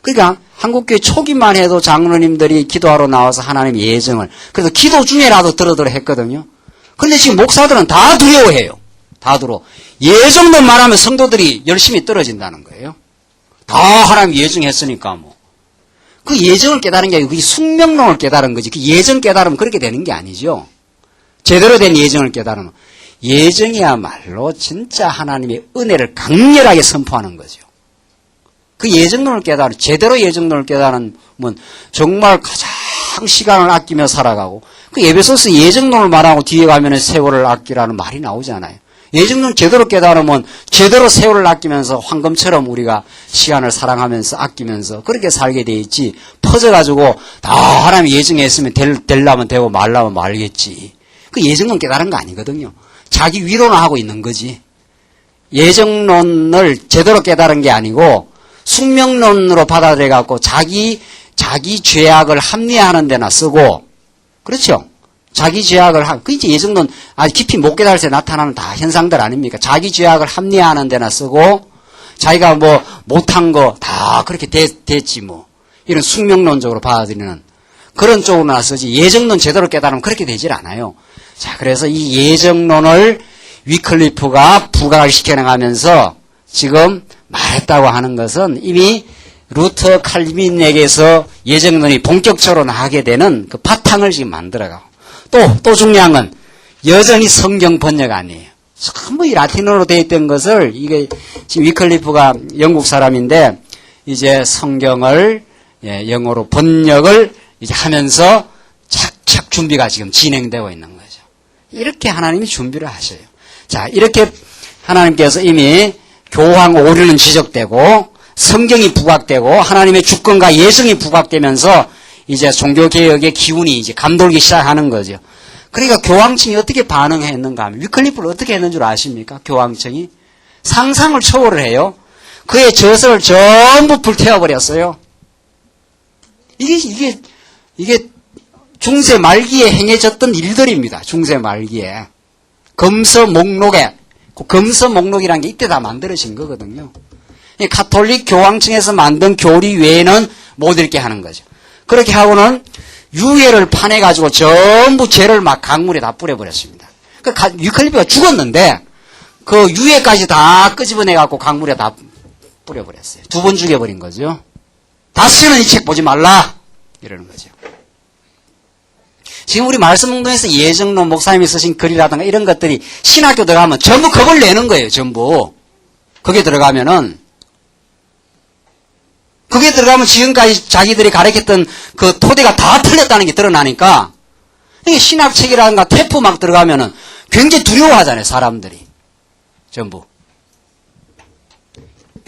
A: 그러니까 한국교회 초기만 해도 장로님들이 기도하러 나와서 하나님의 예정을 그래서 기도 중에라도 들어들어 했거든요. 그런데 지금 목사들은 다 두려워해요. 다 두려워. 예정론 말하면 성도들이 열심히 떨어진다는 거예요. 다 하나님 예정했으니까 뭐. 그 예정을 깨달은 게 아니고 그 숙명론을 깨달은 거지. 그 예정 깨달으면 그렇게 되는 게 아니죠. 제대로 된 예정을 깨달으면 예정이야말로 진짜 하나님의 은혜를 강렬하게 선포하는 거죠. 그 예정론을 깨달은 제대로 예정론을 깨달으면 정말 가장 시간을 아끼며 살아가고 그 에베소서 예정론을 말하고 뒤에 가면 세월을 아끼라는 말이 나오잖아요. 예정론 제대로 깨달으면 제대로 세월을 아끼면서 황금처럼 우리가 시간을 사랑하면서 아끼면서 그렇게 살게 돼 있지 퍼져가지고 다 하나님이 예정했으면 되려면 되고 말라면 말겠지. 그 예정론 깨달은 거 아니거든요. 자기 위로나 하고 있는 거지. 예정론을 제대로 깨달은 게 아니고 숙명론으로 받아들여갖고 자기 죄악을 합리화하는 데나 쓰고 그렇죠. 자기 죄악을 그 이제 예정론 아주 깊이 못 깨달을 때 나타나는 다 현상들 아닙니까? 자기 죄악을 합리화하는 데나 쓰고 자기가 뭐 못한 거 다 그렇게 됐지 뭐 이런 숙명론적으로 받아들이는 그런 쪽으로나 쓰지 예정론 제대로 깨달으면 그렇게 되질 않아요. 자, 그래서 이 예정론을 위클리프가 부각을 시켜나가면서 지금 말했다고 하는 것은 이미 루터 칼빈에게서 예정론이 본격적으로 나가게 되는 그 바탕을 지금 만들어가고, 또 중요한 건 여전히 성경 번역 아니에요. 전부 이 라틴어로 되어 있던 것을, 이게 지금 위클리프가 영국 사람인데 이제 성경을 영어로 번역을 이제 하면서 착착 준비가 지금 진행되고 있는 거죠. 이렇게 하나님이 준비를 하셔요. 자, 이렇게 하나님께서 이미 교황 오류는 지적되고 성경이 부각되고 하나님의 주권과 예정이 부각되면서 이제 종교개혁의 기운이 이제 감돌기 시작하는 거죠. 그러니까 교황청이 어떻게 반응했는가 하면, 위클리프를 어떻게 했는 줄 아십니까? 교황청이 상상을 초월을 해요. 그의 저서를 전부 불태워버렸어요. 이게 중세 말기에 행해졌던 일들입니다. 중세 말기에. 검서 목록이라는 게 이때 다 만들어진 거거든요. 가톨릭 교황청에서 만든 교리 외에는 못 읽게 하는 거죠. 그렇게 하고는 유해를 파내가지고 전부 죄를 막 강물에 다 뿌려버렸습니다. 위클리프가 죽었는데 그 유해까지 다 끄집어내갖고 강물에 다 뿌려버렸어요. 2번 죽여버린 거죠. 다시는 이 책 보지 말라! 이러는 거죠. 지금 우리 말씀운동에서 예정론 목사님이 쓰신 글이라든가 이런 것들이 신학교 들어가면 전부 겁을 내는 거예요, 전부. 거기에 들어가면 지금까지 자기들이 가르쳤던 그 토대가 다 틀렸다는 게 드러나니까, 이게 신학책이라든가 태포 막 들어가면은 굉장히 두려워하잖아요, 사람들이. 전부.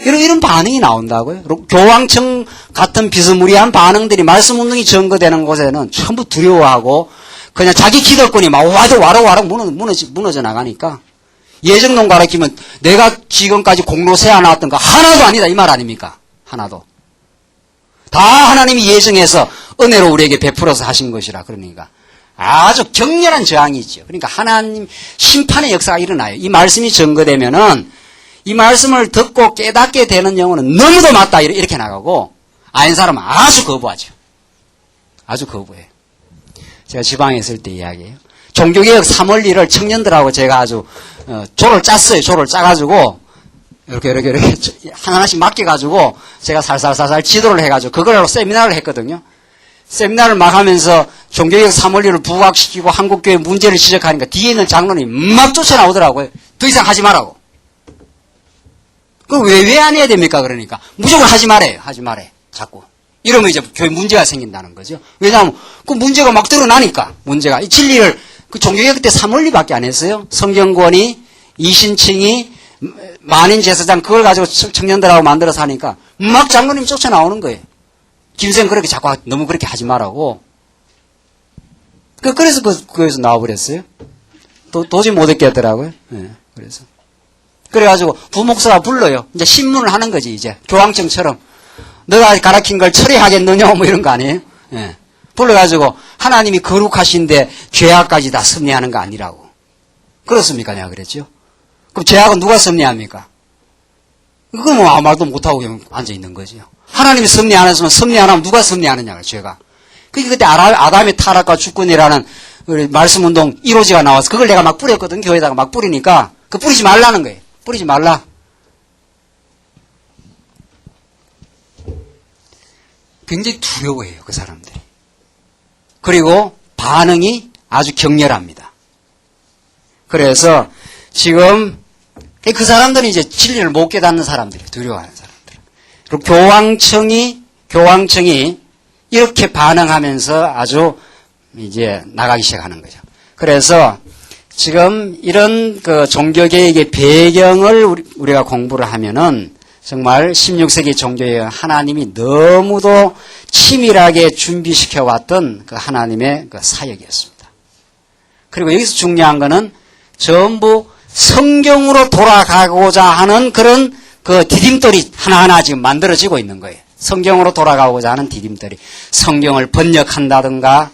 A: 이런 반응이 나온다고요. 교황청 같은 비스무리한 반응들이 말씀운동이 전거되는 곳에는 전부 두려워하고 그냥 자기 기득권이 막 와로 무너져 나가니까, 예정론 가르치면 내가 지금까지 공로 세워놨던 거 하나도 아니다 이 말 아닙니까? 하나도. 다 하나님이 예정해서 은혜로 우리에게 베풀어서 하신 것이라. 그러니까 아주 격렬한 저항이 있죠. 그러니까 하나님 심판의 역사가 일어나요. 이 말씀이 전거되면은 이 말씀을 듣고 깨닫게 되는 영혼은 너무도 맞다 이렇게 나가고, 아닌 사람은 아주 거부하죠. 아주 거부해요. 제가 지방에 있을 때 이야기해요. 종교개혁 3원리를 청년들하고 제가 아주 조를 짰어요. 조를 짜가지고 이렇게 하나씩 맡겨가지고 제가 살살살살 지도를 해가지고 그걸로 세미나를 했거든요. 세미나를 막 하면서 종교개혁 3원리를 부각시키고 한국교회 문제를 지적하니까 뒤에 있는 장로님이 막 쫓아나오더라고요. 더 이상 하지 말라고. 왜 안 해야 됩니까? 그러니까 무조건 하지 말아요. 하지 말아요. 자꾸. 이러면 이제 교회 문제가 생긴다는 거죠. 왜냐하면 그 문제가 막 드러나니까, 문제가. 이 진리를, 그 종교개혁 때 3원리밖에 안 했어요. 성경권이, 이신칭이, 만인 제사장 그걸 가지고 청년들하고 만들어서 하니까 막 장로님 쫓아나오는 거예요. 김생 그렇게 자꾸 너무 그렇게 하지 말라고. 그래서 그거에서 나와버렸어요. 도저히 못 읽겠더라고요. 네, 그래서. 그래가지고 부목사가 불러요. 이제 신문을 하는 거지, 이제. 교황청처럼. 너가 가르친 걸 철회하겠느냐, 뭐 이런 거 아니에요? 예. 불러가지고 하나님이 거룩하신데 죄악까지 다 섭리하는 거 아니라고. 그렇습니까? 내가 그랬죠. 그럼 죄악은 누가 섭리합니까? 그건 뭐 아무 말도 못하고 그냥 앉아있는 거지요. 하나님이 섭리 안 했으면 섭리 안 하면 누가 섭리하느냐고, 죄가. 그때 아담의 타락과 주권이라는 말씀운동 1호지가 나와서 그걸 내가 막 뿌렸거든, 교회에다가 막 뿌리니까. 그 뿌리지 말라는 거예요. 뿌리지 말라. 굉장히 두려워해요, 그 사람들이. 그리고 반응이 아주 격렬합니다. 그래서 지금 그 사람들이 이제 진리를 못 깨닫는 사람들이, 두려워하는 사람들. 그리고 교황청이 이렇게 반응하면서 아주 이제 나가기 시작하는 거죠. 그래서 지금 이런 그 종교개혁의 배경을 우리가 공부를 하면은 정말 16세기 종교개혁은 하나님이 너무도 치밀하게 준비시켜왔던 그 하나님의 그 사역이었습니다. 그리고 여기서 중요한 거는 전부 성경으로 돌아가고자 하는 그런 그 디딤돌이 하나하나 지금 만들어지고 있는 거예요. 성경으로 돌아가고자 하는 디딤돌이. 성경을 번역한다든가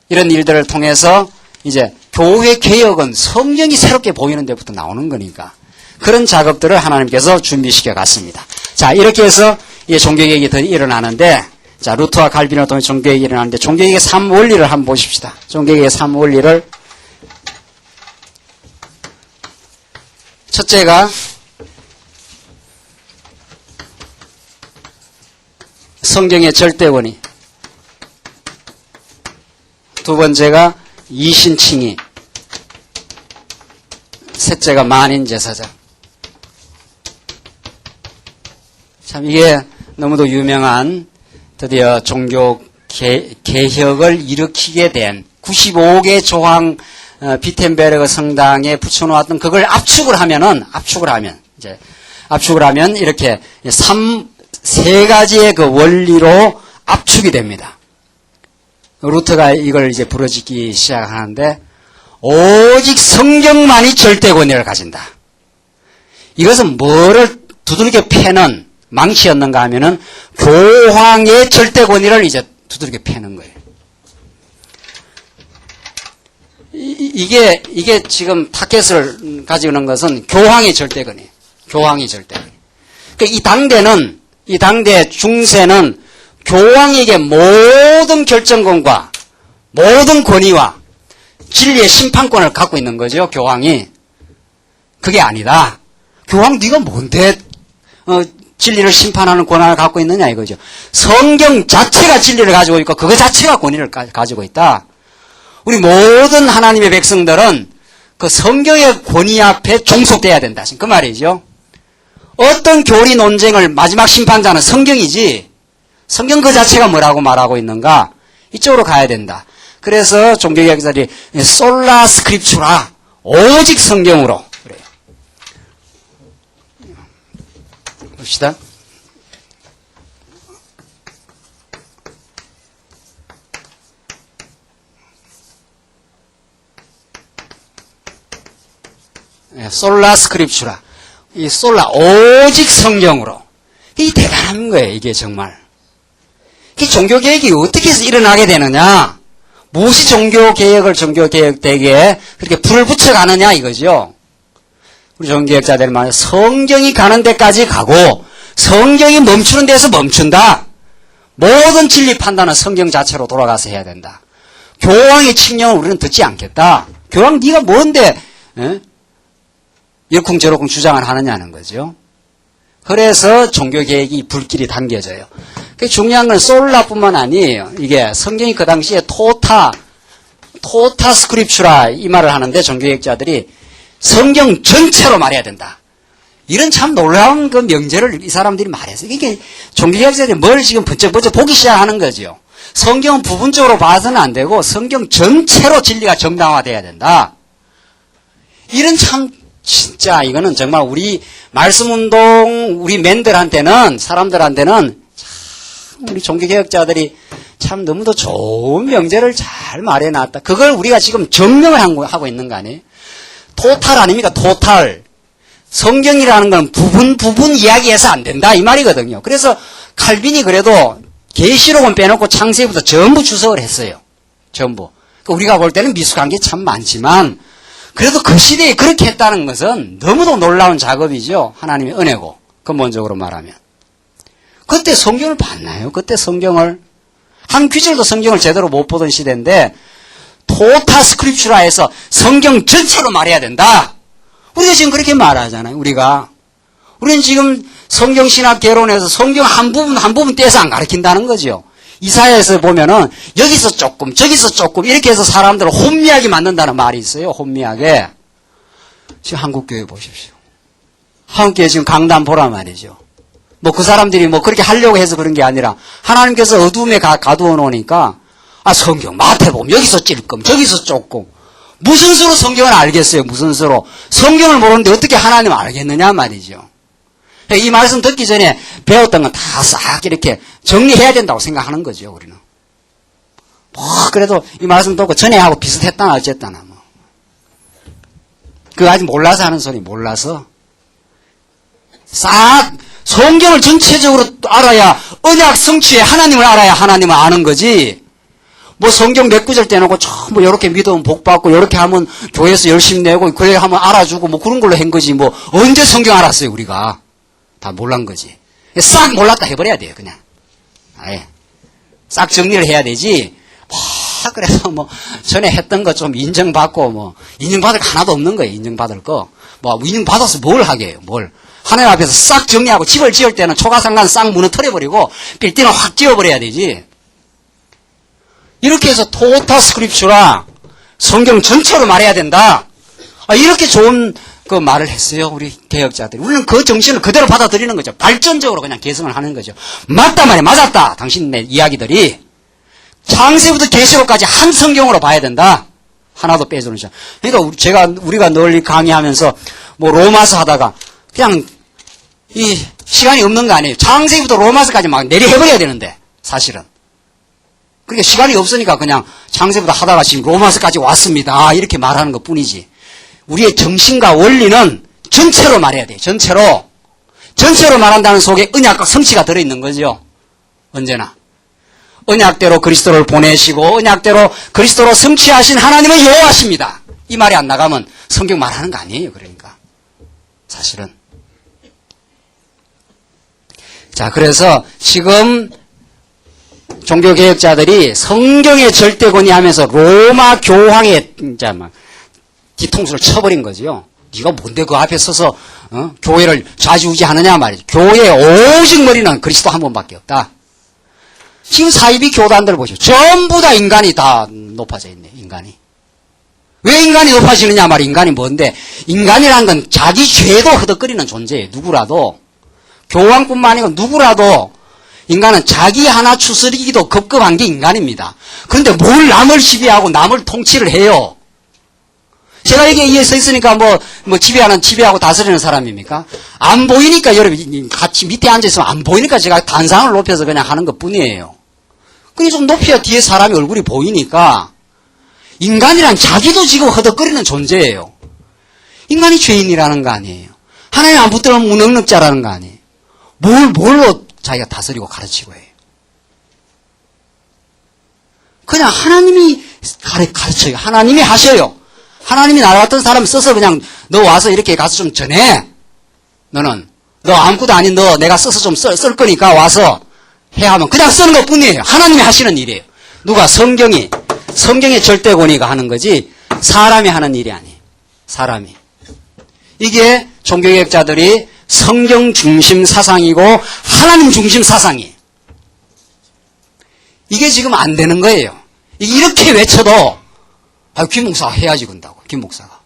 A: 이런 일들을 통해서 이제 교회 개혁은 성경이 새롭게 보이는 데부터 나오는 거니까 그런 작업들을 하나님께서 준비시켜 갔습니다. 자, 이렇게 해서 이 종교개혁이 더 일어나는데, 자, 루터와 칼빈을 통해 종교개혁이 일어나는데, 종교개혁의 3원리를 한번 보십시다. 종교개혁의 3원리를. 첫째가 성경의 절대 권위. 두 번째가 이신칭의. 셋째가 만인제사장. 참 이게 너무도 유명한 드디어 종교 개혁을 일으키게 된 95개 조항 비텐베르그 성당에 붙여놓았던 그걸 압축을 하면 이렇게 세 가지의 그 원리로 압축이 됩니다. 루터가 이걸 이제 부러지기 시작하는데 오직 성경만이 절대 권위를 가진다. 이것은 뭐를 두들겨 패는 망치였는가 하면은 교황의 절대 권위를 이제 두들겨 패는 거예요. 이게 지금 타켓을 가지고 있는 것은 교황의 절대 권위. 교황의 절대 권위. 그러니까 이 당대 중세는 교황에게 모든 결정권과 모든 권위와 진리의 심판권을 갖고 있는 거죠, 교황이. 그게 아니다. 교황 네가 뭔데 진리를 심판하는 권한을 갖고 있느냐 이거죠. 성경 자체가 진리를 가지고 있고 그거 자체가 권위를 가지고 있다. 우리 모든 하나님의 백성들은 그 성경의 권위 앞에 종속돼야 된다. 그 말이죠. 어떤 교리 논쟁을 마지막 심판자는 성경이지 성경 그 자체가 뭐라고 말하고 있는가 이쪽으로 가야 된다. 그래서 종교개혁자들이 솔라 스크립추라 오직 성경으로 그래요. 봅시다. 솔라 스크립추라. 이 솔라 오직 성경으로. 이 대단한 거예요. 이게 정말. 이 종교개혁이 어떻게 해서 일어나게 되느냐. 무엇이 종교개혁되기에 그렇게 불을 붙여가느냐 이거죠. 우리 종교개혁자들이 말하는 성경이 가는 데까지 가고 성경이 멈추는 데서 멈춘다. 모든 진리 판단은 성경 자체로 돌아가서 해야 된다. 교황의 칙령을 우리는 듣지 않겠다. 교황 네가 뭔데 이러쿵저러쿵 주장을 하느냐는 거죠. 그래서 종교개혁이 불길이 당겨져요. 중요한 건 솔라뿐만 아니에요. 이게 성경이 그 당시에 토타 스크립추라 이 말을 하는데 종교개혁자들이 성경 전체로 말해야 된다. 이런 참 놀라운 그 명제를 이 사람들이 말했어요. 이게 종교개혁자들이 뭘 지금 번쩍번쩍 보기 시작하는 거죠. 성경은 부분적으로 봐서는 안 되고 성경 전체로 진리가 정당화돼야 된다. 이런 참 진짜 이거는 정말 우리 말씀운동 우리 맨들한테는 사람들한테는 참 우리 종교개혁자들이 참 너무도 좋은 명제를 잘 말해놨다. 그걸 우리가 지금 증명을 하고 있는 거 아니에요? 토탈 아닙니까? 토탈. 성경이라는 건 부분 이야기해서 안 된다 이 말이거든요. 그래서 칼빈이 그래도 계시록은 빼놓고 창세기부터 전부 주석을 했어요. 전부. 우리가 볼 때는 미숙한 게 참 많지만 그래도 그 시대에 그렇게 했다는 것은 너무도 놀라운 작업이죠. 하나님의 은혜고 근본적으로 말하면. 그때 성경을 봤나요? 그때 성경을 한 귀절도 성경을 제대로 못 보던 시대인데 토타 스크립추라에서 성경 전체로 말해야 된다. 우리가 지금 그렇게 말하잖아요. 우리는 지금 성경신학 개론에서 성경 한 부분 떼서 안 가르친다는 거죠. 이사야에서 보면은 여기서 조금 저기서 조금 이렇게 해서 사람들을 혼미하게 만든다는 말이 있어요. 혼미하게. 지금 한국교회 보십시오. 한국교회 지금 강단 보란 말이죠. 뭐 그 사람들이 뭐 그렇게 하려고 해서 그런 게 아니라 하나님께서 어둠에 가두어 놓으니까 성경 마태복음 여기서 찔끔 저기서 조금 무슨 수로 성경을 알겠어요. 무슨 수로. 성경을 모르는데 어떻게 하나님을 알겠느냐 말이죠. 이 말씀 듣기 전에 배웠던 건 다 싹 이렇게 정리해야 된다고 생각하는 거죠, 우리는. 그래도 이 말씀 듣고 전에 하고 비슷했다나 어쨌다나 뭐. 그거 아직 몰라서 하는 소리, 몰라서. 싹 성경을 전체적으로 알아야 언약 성취에 하나님을 알아야 하나님을 아는 거지. 뭐 성경 몇 구절 떼놓고 뭐 요렇게 믿으면 복 받고 요렇게 하면 교회에서 열심히 내고 그래 하면 알아주고 뭐 그런 걸로 한 거지. 뭐 언제 성경 알았어요, 우리가. 다 몰란 거지. 싹 몰랐다 해버려야 돼요, 그냥. 아예. 싹 정리를 해야 되지. 그래서 뭐, 전에 했던 거 좀 인정받고, 뭐, 인정받을 거 하나도 없는 거예요, 인정받을 거. 뭐, 인정받아서 뭘 하게 해요, 뭘.
B: 하나님 앞에서 싹 정리하고 집을 지을 때는 초가상간 싹 무너뜨려버리고 빌딩을 확 지어버려야 되지. 이렇게 해서 토탈 스크립처라 성경 전체로 말해야 된다. 이렇게 좋은 그 말을 했어요. 우리 개혁자들이. 우리는 그 정신을 그대로 받아들이는 거죠. 발전적으로 그냥 개성을 하는 거죠. 맞다 말이야. 맞았다. 당신네 이야기들이. 창세부터 계시록까지 한 성경으로 봐야 된다. 하나도 빼주는 시. 그러니까 우리가 널리 강의하면서 뭐 로마서 하다가 그냥 이 시간이 없는 거 아니에요. 창세기부터 로마서까지 막 내리해버려야 되는데 사실은. 그러니까 시간이 없으니까 그냥 창세부터 하다가 지금 로마서까지 왔습니다. 이렇게 말하는 것 뿐이지. 우리의 정신과 원리는 전체로 말해야 돼요. 전체로. 전체로 말한다는 속에 언약과 성취가 들어있는 거죠. 언제나. 언약대로 그리스도를 보내시고 언약대로 그리스도로 성취하신 하나님은 여호와십니다. 이 말이 안 나가면 성경 말하는 거 아니에요. 그러니까. 사실은. 자, 그래서 지금 종교개혁자들이 성경의 절대권위 하면서 로마 교황의 이제 막 뒤통수를 쳐버린 거지요. 네가 뭔데 그 앞에 서서 교회를 좌지우지하느냐 말이죠. 교회의 오직 머리는 그리스도 한 분밖에 없다. 지금 사이비 교단들 보시죠. 전부 다 인간이 다 높아져 있네. 인간이. 왜 인간이 높아지느냐 말이야. 인간이 뭔데? 인간이란 건 자기 죄도 허덕거리는 존재예요. 누구라도. 교황뿐만 아니고 누구라도 인간은 자기 하나 추스리기도 급급한 게 인간입니다. 그런데 뭘 남을 지배하고 남을 통치를 해요. 제가 여기에 이해서 있으니까 뭐 지배하고 다스리는 사람입니까? 안 보이니까 여러분 같이 밑에 앉아있으면 안 보이니까 제가 단상을 높여서 그냥 하는 것 뿐이에요. 그게 좀 높여야 뒤에 사람이 얼굴이 보이니까 인간이란 자기도 지금 허덕거리는 존재예요. 인간이 죄인이라는 거 아니에요. 하나님 안 붙들면 무능력자라는 거 아니에요. 뭘로 자기가 다스리고 가르치고 해요. 그냥 하나님이 가르쳐요. 하나님이 하셔요. 하나님이 나라 같은 사람 써서 그냥 너 와서 이렇게 가서 좀 전해. 너는 너 아무것도 아닌 너 내가 써서 좀 쓸 거니까 와서 해야 하면 그냥 쓰는 것 뿐이에요. 하나님이 하시는 일이에요. 누가 성경의 절대 권위가 하는 거지 사람이 하는 일이 아니에요. 사람이. 이게 종교개혁자들이 성경 중심 사상이고 하나님 중심 사상이에요. 이게 지금 안 되는 거예요. 이렇게 외쳐도 김 목사가 해야지 근다고. 김 목사가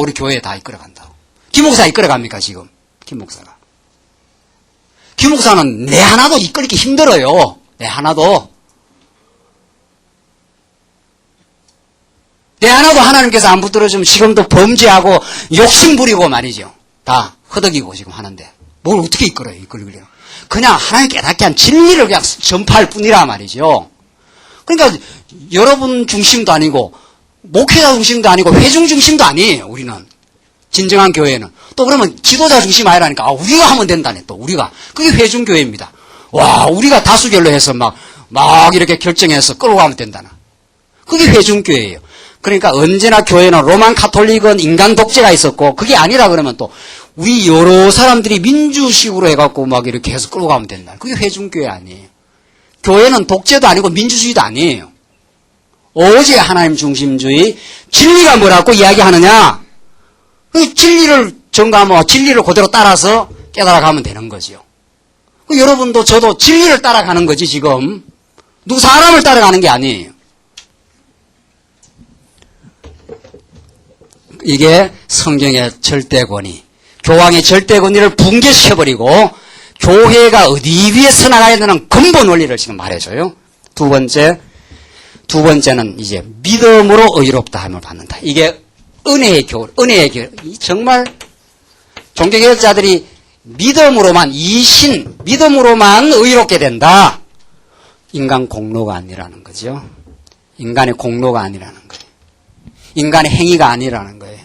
B: 우리 교회에 다 이끌어간다고. 김 목사 이끌어갑니까 지금? 김 목사가. 김 목사는 내 하나도 이끌기 힘들어요. 내 하나도 하나님께서 안 붙들어주면 지금도 범죄하고 욕심 부리고 말이죠. 다 허덕이고 지금 하는데 뭘 어떻게 이끌어요? 이끌려고. 그냥 하나님 깨닫게 한 진리를 그냥 전파할 뿐이라 말이죠. 그러니까 여러분 중심도 아니고 목회자 중심도 아니고 회중 중심도 아니에요. 우리는 진정한 교회는 또 그러면 지도자 중심 아니라니까 우리가 하면 된다네. 또 우리가 그게 회중교회입니다. 와 우리가 다수결로 해서 막 이렇게 결정해서 끌고 가면 된다나. 그게 회중교회예요. 그러니까 언제나 교회는 로만 카톨릭은 인간 독재가 있었고 그게 아니라 그러면 또 우리 여러 사람들이 민주식으로 해갖고 막 이렇게 해서 끌고 가면 된다. 그게 회중교회 아니에요. 교회는 독재도 아니고 민주주의도 아니에요. 오직 하나님 중심주의. 진리가 뭐라고 이야기하느냐? 진리를 정감하고 진리를 그대로 따라서 깨달아가면 되는 거죠. 여러분도 저도 진리를 따라가는 거지 지금. 누구 사람을 따라가는 게 아니에요. 이게 성경의 절대권위, 교황의 절대권위를 붕괴시켜버리고 교회가 어디 위에 서나가야 되는 근본 원리를 지금 말해줘요. 두 번째는 이제 믿음으로 의롭다 함을 받는다. 이게 은혜의 교훈. 정말 종교개혁자들이 믿음으로만 의롭게 된다. 인간 공로가 아니라는 거죠. 인간의 공로가 아니라는 거예요. 인간의 행위가 아니라는 거예요.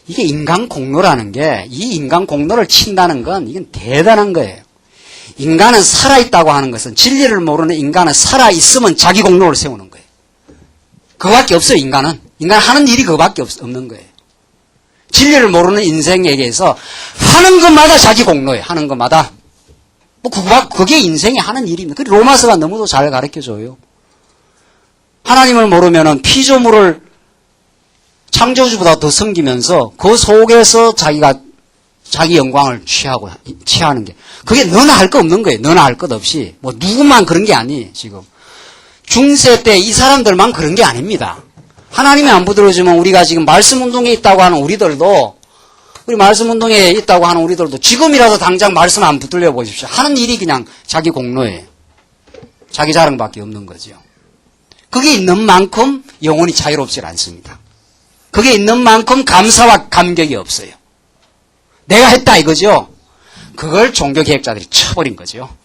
B: 이게 인간 공로라는 게, 이 인간 공로를 친다는 건 이건 대단한 거예요. 인간은 살아있다고 하는 것은, 진리를 모르는 인간은 살아있으면 자기 공로를 세우는 거예요. 그거밖에 없어요, 인간은. 인간 하는 일이 그거밖에 없는 거예요. 진리를 모르는 인생에게서 하는 것마다 자기 공로예요. 하는 것마다. 그게 인생이 하는 일입니다. 그 로마서가 너무도 잘 가르쳐줘요. 하나님을 모르면은 피조물을 창조주보다 더 섬기면서 그 속에서 자기가 자기 영광을 취하는 게. 그게 너나 할 거 없는 거예요. 너나 할 것 없이. 뭐 누구만 그런 게 아니에요, 지금. 중세 때 이 사람들만 그런 게 아닙니다. 하나님이 안 부드러워지면 우리가 지금 말씀 운동에 있다고 하는 우리들도, 우리 말씀 운동에 있다고 하는 우리들도 지금이라도 당장 말씀 안 붙들려 보십시오. 하는 일이 그냥 자기 공로예요. 자기 자랑밖에 없는 거죠. 그게 있는 만큼 영혼이 자유롭지 않습니다. 그게 있는 만큼 감사와 감격이 없어요. 내가 했다 이거죠. 그걸 종교개혁자들이 쳐버린 거죠.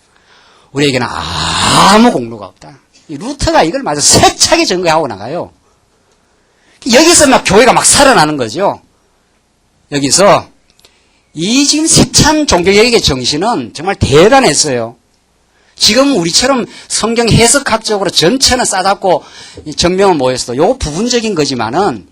B: 우리에게는 아무 공로가 없다. 이 루터가 이걸 마저 세차게 증거하고 나가요. 여기서 막 교회가 막 살아나는 거죠. 여기서 이 지금 세찬 종교개혁의 정신은 정말 대단했어요. 지금 우리처럼 성경 해석학적으로 전체는 싸잡고 정명은 뭐였어? 요거 부분적인 거지만은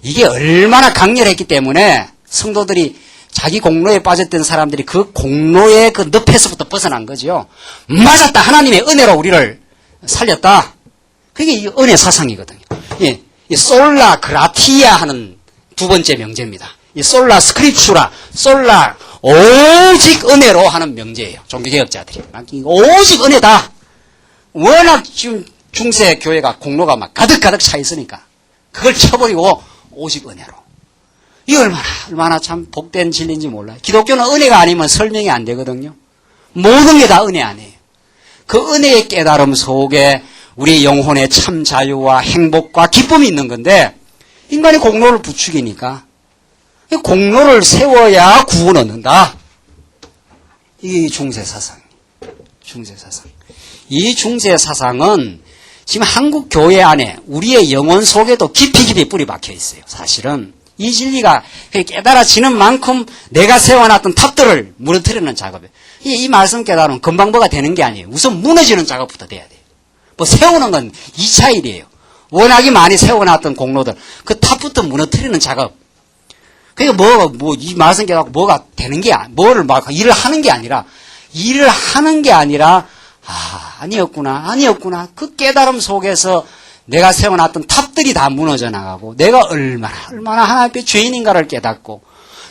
B: 이게 얼마나 강렬했기 때문에 성도들이 자기 공로에 빠졌던 사람들이 그 공로의 그 늪에서부터 벗어난 거죠. 맞았다. 하나님의 은혜로 우리를 살렸다. 그게 이 은혜 사상이거든요. 예, 이 솔라 그라티아 하는 두 번째 명제입니다. 이 솔라 스크립추라, 솔라 오직 은혜로 하는 명제예요. 종교개혁자들이. 오직 은혜다. 워낙 지금 중세 교회가 공로가 막 가득가득 차 있으니까 그걸 쳐버리고 오직 은혜로. 이 얼마나 참 복된 진리인지 몰라요. 기독교는 은혜가 아니면 설명이 안 되거든요. 모든 게 다 은혜 아니에요. 그 은혜의 깨달음 속에 우리 영혼의 참 자유와 행복과 기쁨이 있는 건데 인간이 공로를 부추기니까 공로를 세워야 구원 얻는다. 이 중세사상. 중세사상. 이 중세사상은 지금 한국 교회 안에 우리의 영혼 속에도 깊이 뿌리 박혀 있어요. 사실은 이 진리가 깨달아지는 만큼 내가 세워놨던 탑들을 무너뜨리는 작업이에요. 이 말씀 깨달으면 금방 뭐가 되는 게 아니에요. 우선 무너지는 작업부터 돼야 돼요. 뭐 세우는 건 2차 일이에요. 워낙에 많이 세워놨던 공로들 그 탑부터 무너뜨리는 작업. 그러니까 이 말씀 깨닫고 뭐가 되는 게, 뭐를 막 일을 하는 게 아니라, 아니었구나. 그 깨달음 속에서 내가 세워놨던 탑들이 다 무너져 나가고, 내가 얼마나 하나님 앞에 죄인인가를 깨닫고,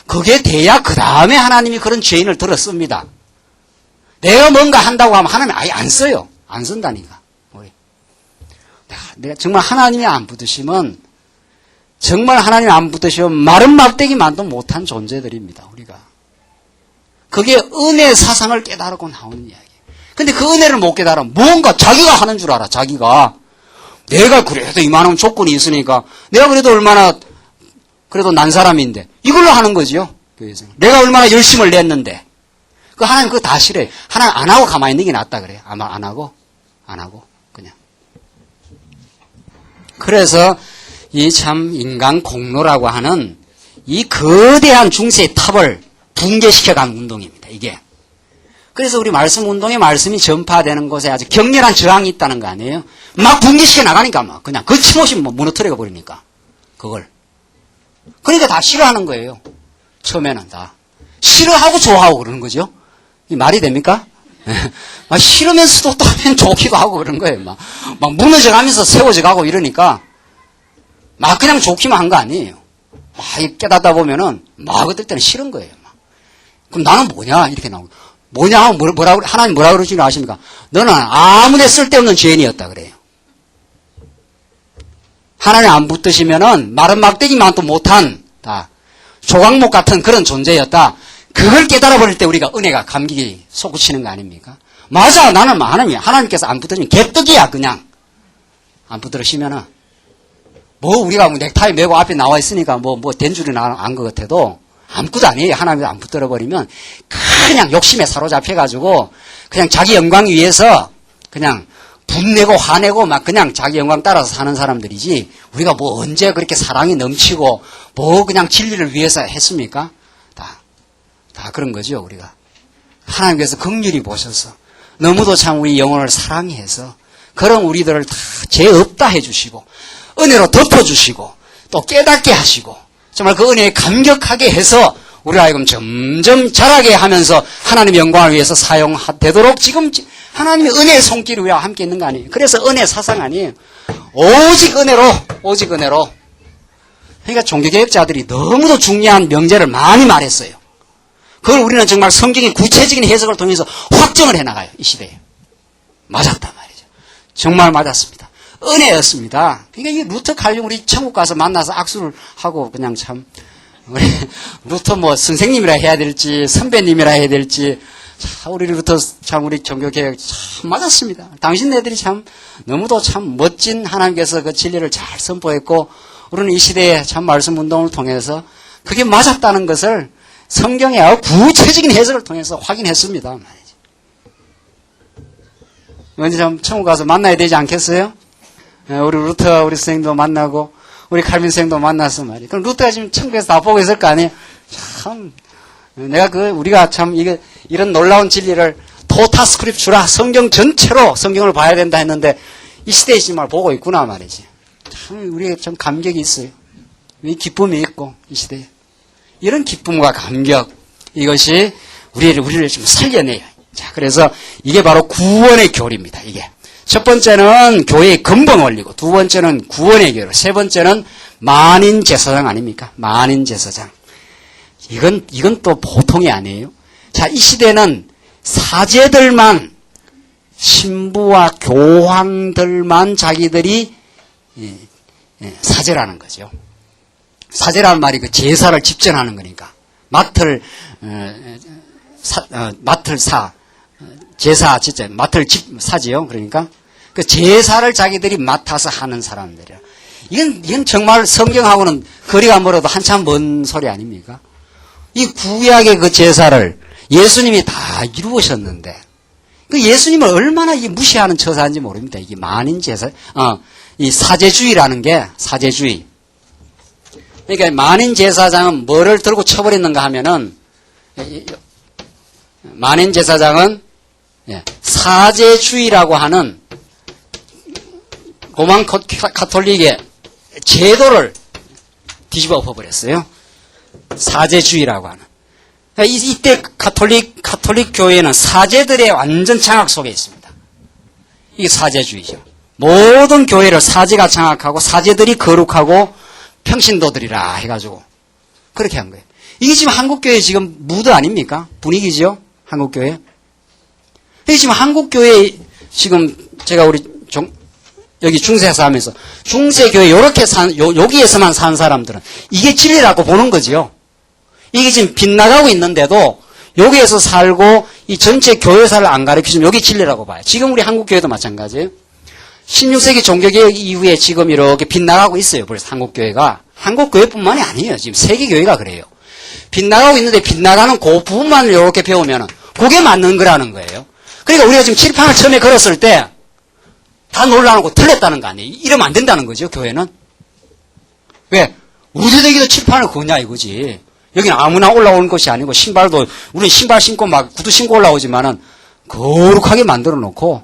B: 그게 돼야 그 다음에 하나님이 그런 죄인을 들었습니다. 내가 뭔가 한다고 하면 하나님 아예 안 써요. 안 쓴다니까. 내가 정말 하나님이 안 붙으시면, 정말 하나님 안 붙으시면 마른 막대기만도 못한 존재들입니다. 우리가. 그게 은혜 사상을 깨달고 나오는 이야기예요. 근데 그 은혜를 못 깨달으면 뭔가 자기가 하는 줄 알아. 자기가. 내가 그래도 이만한 조건이 있으니까 내가 그래도 난 사람인데 이걸로 하는 거지요. 교회에서. 내가 얼마나 열심을 냈는데. 그 하나님 그거 다 싫어요. 하나님 안 하고 가만히 있는 게 낫다 그래요. 아마 안 하고 그냥. 그래서 이 참 인간 공로라고 하는 이 거대한 중세의 탑을 붕괴시켜간 운동입니다. 이게. 그래서 우리 말씀 운동의 말씀이 전파되는 곳에 아주 격렬한 저항이 있다는 거 아니에요? 막 붕괴시켜 나가니까 막 그냥 거침없이 무너뜨려 버리니까 그걸. 그러니까 다 싫어하는 거예요. 처음에는 다. 싫어하고 좋아하고 그러는 거죠. 이 말이 됩니까? 막 싫으면서도 또 좋기도 하고 그런 거예요. 막 무너져 가면서 세워져 가고 이러니까 막 그냥 좋기만 한 거 아니에요. 막 깨닫다 보면은 막 어떨 때는 싫은 거예요. 막. 그럼 나는 뭐냐? 이렇게 나오고. 뭐냐 하면 하나님 뭐라 그러시는 거 아십니까? 너는 아무데 쓸데없는 죄인이었다 그래요. 하나님 안 붙드시면은 마른 막대기만 또 못한 조각목 같은 그런 존재였다. 그걸 깨달아 버릴 때 우리가 은혜가 감격이 솟구치는 거 아닙니까? 맞아. 나는 하나님께서 안 붙드시면 개떡이야 그냥. 안 붙들으시면은 우리가 넥타이 메고 앞에 나와 있으니까 된 줄은 안 것 같아도 아무것도 아니에요. 하나님이 안 붙들어 버리면 그냥 욕심에 사로잡혀가지고 그냥 자기 영광 위해서 그냥 분내고 화내고 막 그냥 자기 영광 따라서 사는 사람들이지 우리가 언제 그렇게 사랑이 넘치고 그냥 진리를 위해서 했습니까? 다 그런 거죠. 우리가. 하나님께서 긍휼히 보셔서 너무도 참 우리 영혼을 사랑해서 그런 우리들을 다 죄 없다 해주시고 은혜로 덮어주시고 또 깨닫게 하시고 정말 그 은혜에 감격하게 해서 우리가 하여금 점점 자라게 하면서 하나님의 영광을 위해서 사용되도록 지금 하나님의 은혜의 손길이 우리와 함께 있는 거 아니에요. 그래서 은혜 사상 아니에요. 오직 은혜로. 그러니까 종교개혁자들이 너무도 중요한 명제를 많이 말했어요. 그걸 우리는 정말 성경의 구체적인 해석을 통해서 확정을 해나가요. 이 시대에. 맞았단 말이죠. 정말 맞았습니다. 은혜였습니다. 그러니까 이 루터 칼륨 우리 천국 가서 만나서 악수를 하고 그냥 참 우리 루터 뭐 선생님이라 해야 될지 선배님이라 해야 될지 참 우리 루터 참 우리 종교개혁 참 맞았습니다. 당신네들이 참 너무도 참 멋진 하나님께서 그 진리를 잘 선포했고 우리는 이 시대에 참 말씀 운동을 통해서 그게 맞았다는 것을 성경의 구체적인 해석을 통해서 확인했습니다. 말이죠. 언제 좀 천국 가서 만나야 되지 않겠어요? 우리 루터 우리 선생님도 만나고 우리 칼빈 선생님도 만나서 말이에요. 그럼 루터가 지금 천국에서 다 보고 있을 거 아니에요? 참 내가 우리가 참 이런 놀라운 진리를 토타 스크립추라 성경 전체로 성경을 봐야 된다 했는데 이 시대에 정말 보고 있구나 말이지. 참 우리가 좀 감격이 있어요. 이 기쁨이 있고 이 시대에 이런 기쁨과 감격 이것이 우리를 좀 살려내요. 자, 그래서 이게 바로 구원의 교리입니다. 이게 첫 번째는 교회의 근본 원리고 두 번째는 구원의 교리, 세 번째는 만인 제사장 아닙니까? 만인 제사장. 이건 또 보통이 아니에요. 자, 이 시대는 사제들만 신부와 교황들만 자기들이 사제라는 거죠. 사제라는 말이 그 제사를 집전하는 거니까 맡을 제사 진짜 맡을 사지요. 그러니까 그 제사를 자기들이 맡아서 하는 사람들이야. 이건 정말 성경하고는 거리가 멀어도 한참 먼 소리 아닙니까? 이 구약의 그 제사를 예수님이 다 이루으셨는데 그 예수님을 얼마나 무시하는 처사인지 모릅니다. 이게 만인 제사, 이 사제주의라는 게 사제주의. 그러니까 만인 제사장은 뭐를 들고 쳐버렸는가 하면은 만인 제사장은 사제주의라고 하는 로만 가톨릭의 제도를 뒤집어 엎어버렸어요. 사제주의라고 하는. 이때 가톨릭 교회는 사제들의 완전 장악 속에 있습니다. 이게 사제주의죠. 모든 교회를 사제가 장악하고 사제들이 거룩하고 평신도들이라 해가지고 그렇게 한 거예요. 이게 지금 한국교회 지금 무드 아닙니까? 분위기죠? 한국교회. 이게 지금 한국교회 지금 제가 우리 여기 중세에서 하면서 중세교회 요렇게 여기에서만 산 사람들은 이게 진리라고 보는 거지요. 이게 지금 빗나가고 있는데도 여기에서 살고 이 전체 교회사를 안 가르치면 여기 진리라고 봐요. 지금 우리 한국교회도 마찬가지예요. 16세기 종교개혁 이후에 지금 이렇게 빗나가고 있어요. 그래서 한국교회뿐만이 아니에요. 지금 세계교회가 그래요. 빗나가고 있는데 빗나가는 그 부분만 이렇게 배우면은 그게 맞는 거라는 거예요. 그러니까 우리가 지금 칠판을 처음에 걸었을 때 다 놀라고 틀렸다는 거 아니에요. 이러면 안 된다는 거죠, 교회는. 왜? 우리들에게도 칠판을 거냐 이거지. 여기는 아무나 올라오는 것이 아니고 신발도 우리는 신발 신고 막 구두 신고 올라오지만은 거룩하게 만들어 놓고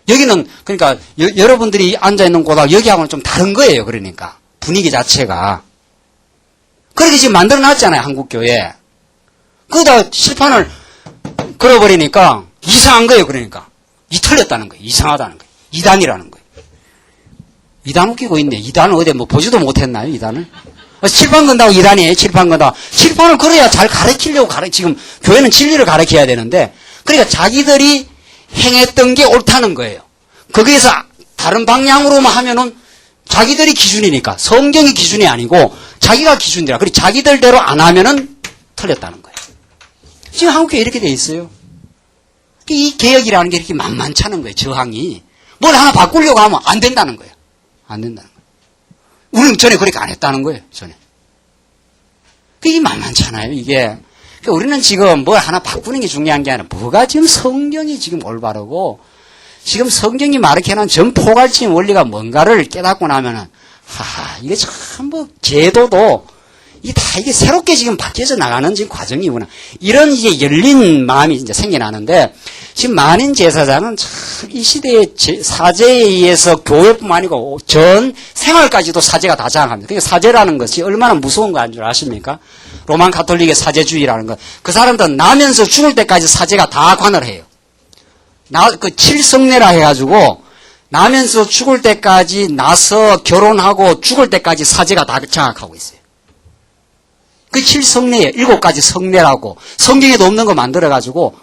B: 여기는 그러니까 여러분들이 앉아 있는 곳하고 여기하고는 좀 다른 거예요. 그러니까 분위기 자체가 그렇게 지금 만들어 놨잖아요. 한국교회. 그러다 칠판을 걸어버리니까 이상한 거예요. 그러니까 틀렸다는 거예요. 이상하다는 거예요. 이단이라는 거예요. 이단 웃기고 있네. 이단은 어디 뭐 보지도 못했나요? 이단을? 칠판 건다고 이단이에요. 칠판 건다. 칠판을 걸어야 잘 가르치려고 지금 교회는 진리를 가르쳐야 되는데 그러니까 자기들이 행했던 게 옳다는 거예요. 거기에서 다른 방향으로만 하면은 자기들이 기준이니까 성경이 기준이 아니고 자기가 기준이라. 그리고 자기들대로 안 하면은 틀렸다는 거예요. 지금 한국교회 이렇게 돼 있어요. 이 개혁이라는 게 이렇게 만만찮은 거예요. 저항이. 뭘 하나 바꾸려고 하면 안 된다는 거예요. 안 된다는 거예요. 우리는 전에 그렇게 안 했다는 거예요. 전에. 이게 만만찮아요. 이게. 그러니까 우리는 지금 뭘 하나 바꾸는 게 중요한 게 아니라 뭐가 지금 성경이 지금 올바르고 지금 성경이 말하는 전포갈증 원리가 뭔가를 깨닫고 나면은 이게 참 뭐 제도도 이게 새롭게 지금 바뀌어져 나가는 지금 과정이구나. 이런 이제 열린 마음이 이제 생겨나는데 지금 만인 제사장은 참 이 시대의 사제에 의해서 교회뿐만 아니고 전 생활까지도 사제가 다 장악합니다. 그러니까 사제라는 것이 얼마나 무서운 거 줄 아십니까? 로만 가톨릭의 사제주의라는 것. 그 사람들은 나면서 죽을 때까지 사제가 다 관을 해요. 그 칠성례라 해가지고 나면서 죽을 때까지 나서 결혼하고 죽을 때까지 사제가 다 장악하고 있어요. 그 7성례에 7가지 성례라고 성경에도 없는 거 만들어가지고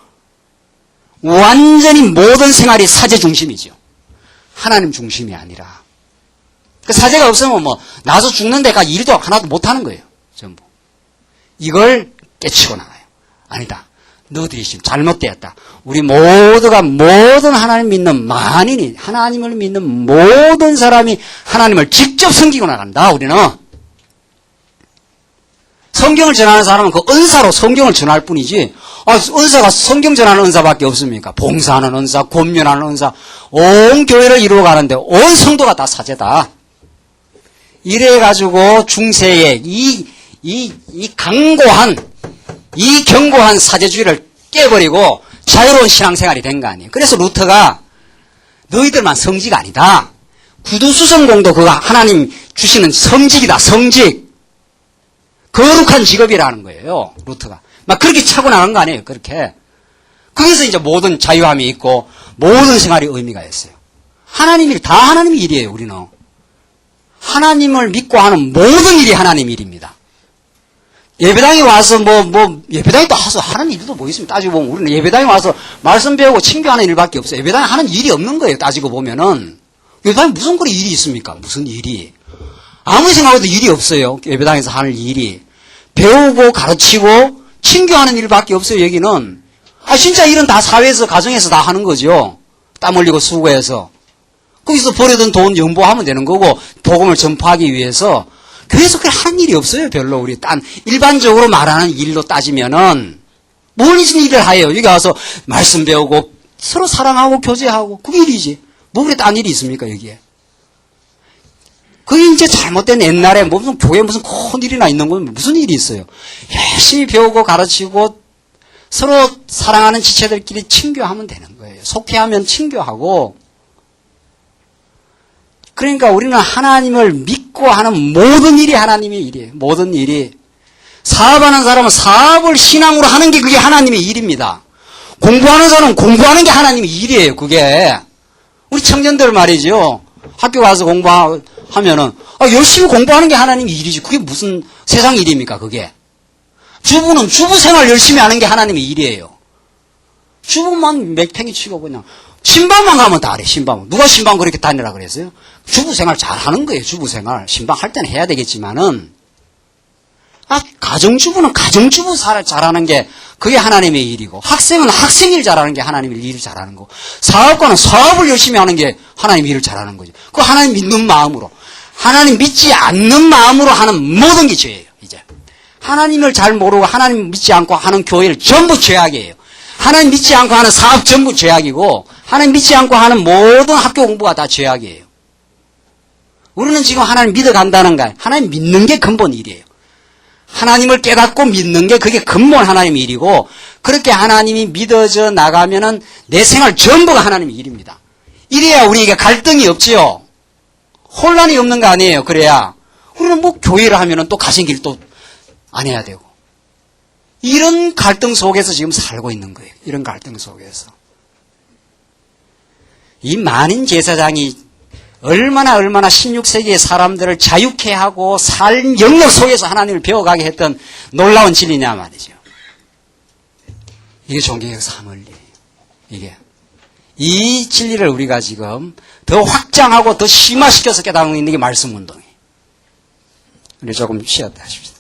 B: 완전히 모든 생활이 사제 중심이죠. 하나님 중심이 아니라. 그 사제가 없으면 뭐 나서 죽는 데까지 일도 하나도 못하는 거예요. 전부. 이걸 깨치고 나가요. 아니다. 너희들이 지금 잘못되었다. 우리 모두가 모든 하나님 믿는 만인이 하나님을 믿는 모든 사람이 하나님을 직접 섬기고 나간다. 우리는. 성경을 전하는 사람은 그 은사로 성경을 전할 뿐이지 은사가 성경 전하는 은사밖에 없습니까? 봉사하는 은사, 권면하는 은사, 온 교회를 이루어가는데 온 성도가 다 사제다. 이래가지고 중세에 이 강고한 이 견고한 사제주의를 깨버리고 자유로운 신앙생활이 된 거 아니에요. 그래서 루터가 너희들만 성직 아니다. 구두수성공도 그거 하나님 주시는 성직이다. 성직. 거룩한 직업이라는 거예요. 루터가. 막 그렇게 차고 나간 거 아니에요. 그렇게. 거기서 이제 모든 자유함이 있고 모든 생활이 의미가 있어요. 하나님 일, 다 하나님 일이에요. 우리는. 하나님을 믿고 하는 모든 일이 하나님 일입니다. 예배당에 와서 예배당에 와서 하는 일도 뭐 있습니까? 따지고 보면 우리는 예배당에 와서 말씀 배우고 친교하는 일밖에 없어요. 예배당에 하는 일이 없는 거예요. 따지고 보면은. 예배당에 무슨 그런 일이 있습니까? 무슨 일이. 아무리 생각해도 일이 없어요. 예배당에서 하는 일이. 배우고 가르치고 친교하는 일밖에 없어요. 여기는. 진짜 일은 다 사회에서 가정에서 다 하는 거죠. 땀 흘리고 수고해서. 거기서 버려둔 돈 연보하면 되는 거고 복음을 전파하기 위해서 교회에서 그렇게 하는 일이 없어요. 별로. 우리 일반적으로 말하는 일로 따지면은 뭘 무슨 일을 해요. 여기 와서 말씀 배우고 서로 사랑하고 교제하고 그게 일이지. 뭐 그래 딴 일이 있습니까 여기에. 그게 이제 잘못된 옛날에 무슨 교회에 무슨 큰 일이나 있는 건 무슨 일이 있어요. 열심히 배우고 가르치고 서로 사랑하는 지체들끼리 친교하면 되는 거예요. 속회하면 친교하고. 그러니까 우리는 하나님을 믿고 하는 모든 일이 하나님의 일이에요. 모든 일이. 사업하는 사람은 사업을 신앙으로 하는 게 그게 하나님의 일입니다. 공부하는 사람은 공부하는 게 하나님의 일이에요. 그게. 우리 청년들 말이죠. 학교 가서 공부하면은 열심히 공부하는 게 하나님의 일이지. 그게 무슨 세상 일입니까? 그게. 주부는 주부 생활 열심히 하는 게 하나님의 일이에요. 주부만 맥팽이 치고 그냥 신방만 가면 다 알아요. 신방. 누가 신방 그렇게 다니라 그랬어요? 주부 생활 잘 하는 거예요. 주부 생활. 신방 할 때는 해야 되겠지만은 가정주부는 가정주부 잘하는 게 그게 하나님의 일이고 학생은 학생 일 잘하는 게 하나님의 일을 잘하는 거고 사업가는 사업을 열심히 하는 게 하나님의 일을 잘하는 거죠. 그 하나님 믿는 마음으로 하나님 믿지 않는 마음으로 하는 모든 게 죄예요. 이제 하나님을 잘 모르고 하나님 믿지 않고 하는 교회를 전부 죄악이에요. 하나님 믿지 않고 하는 사업 전부 죄악이고 하나님 믿지 않고 하는 모든 학교 공부가 다 죄악이에요. 우리는 지금 하나님 믿어간다는 거예요. 하나님 믿는 게 근본 일이에요. 하나님을 깨닫고 믿는 게 그게 근본 하나님의 일이고 그렇게 하나님이 믿어져 나가면은 내 생활 전부가 하나님의 일입니다. 이래야 우리에게 갈등이 없지요. 혼란이 없는 거 아니에요. 그래야 우리는 교회를 하면은 또 가신길 또 안 해야 되고 이런 갈등 속에서 지금 살고 있는 거예요. 이런 갈등 속에서 이 만인 제사장이 얼마나 16세기의 사람들을 자유케 하고 살 영역 속에서 하나님을 배워가게 했던 놀라운 진리냐 말이죠. 이게 종교개혁 사물리예요. 이게 이 진리를 우리가 지금 더 확장하고 더 심화시켜서 깨닫는 게 말씀운동이에요. 우리 조금 쉬었다 하십시다.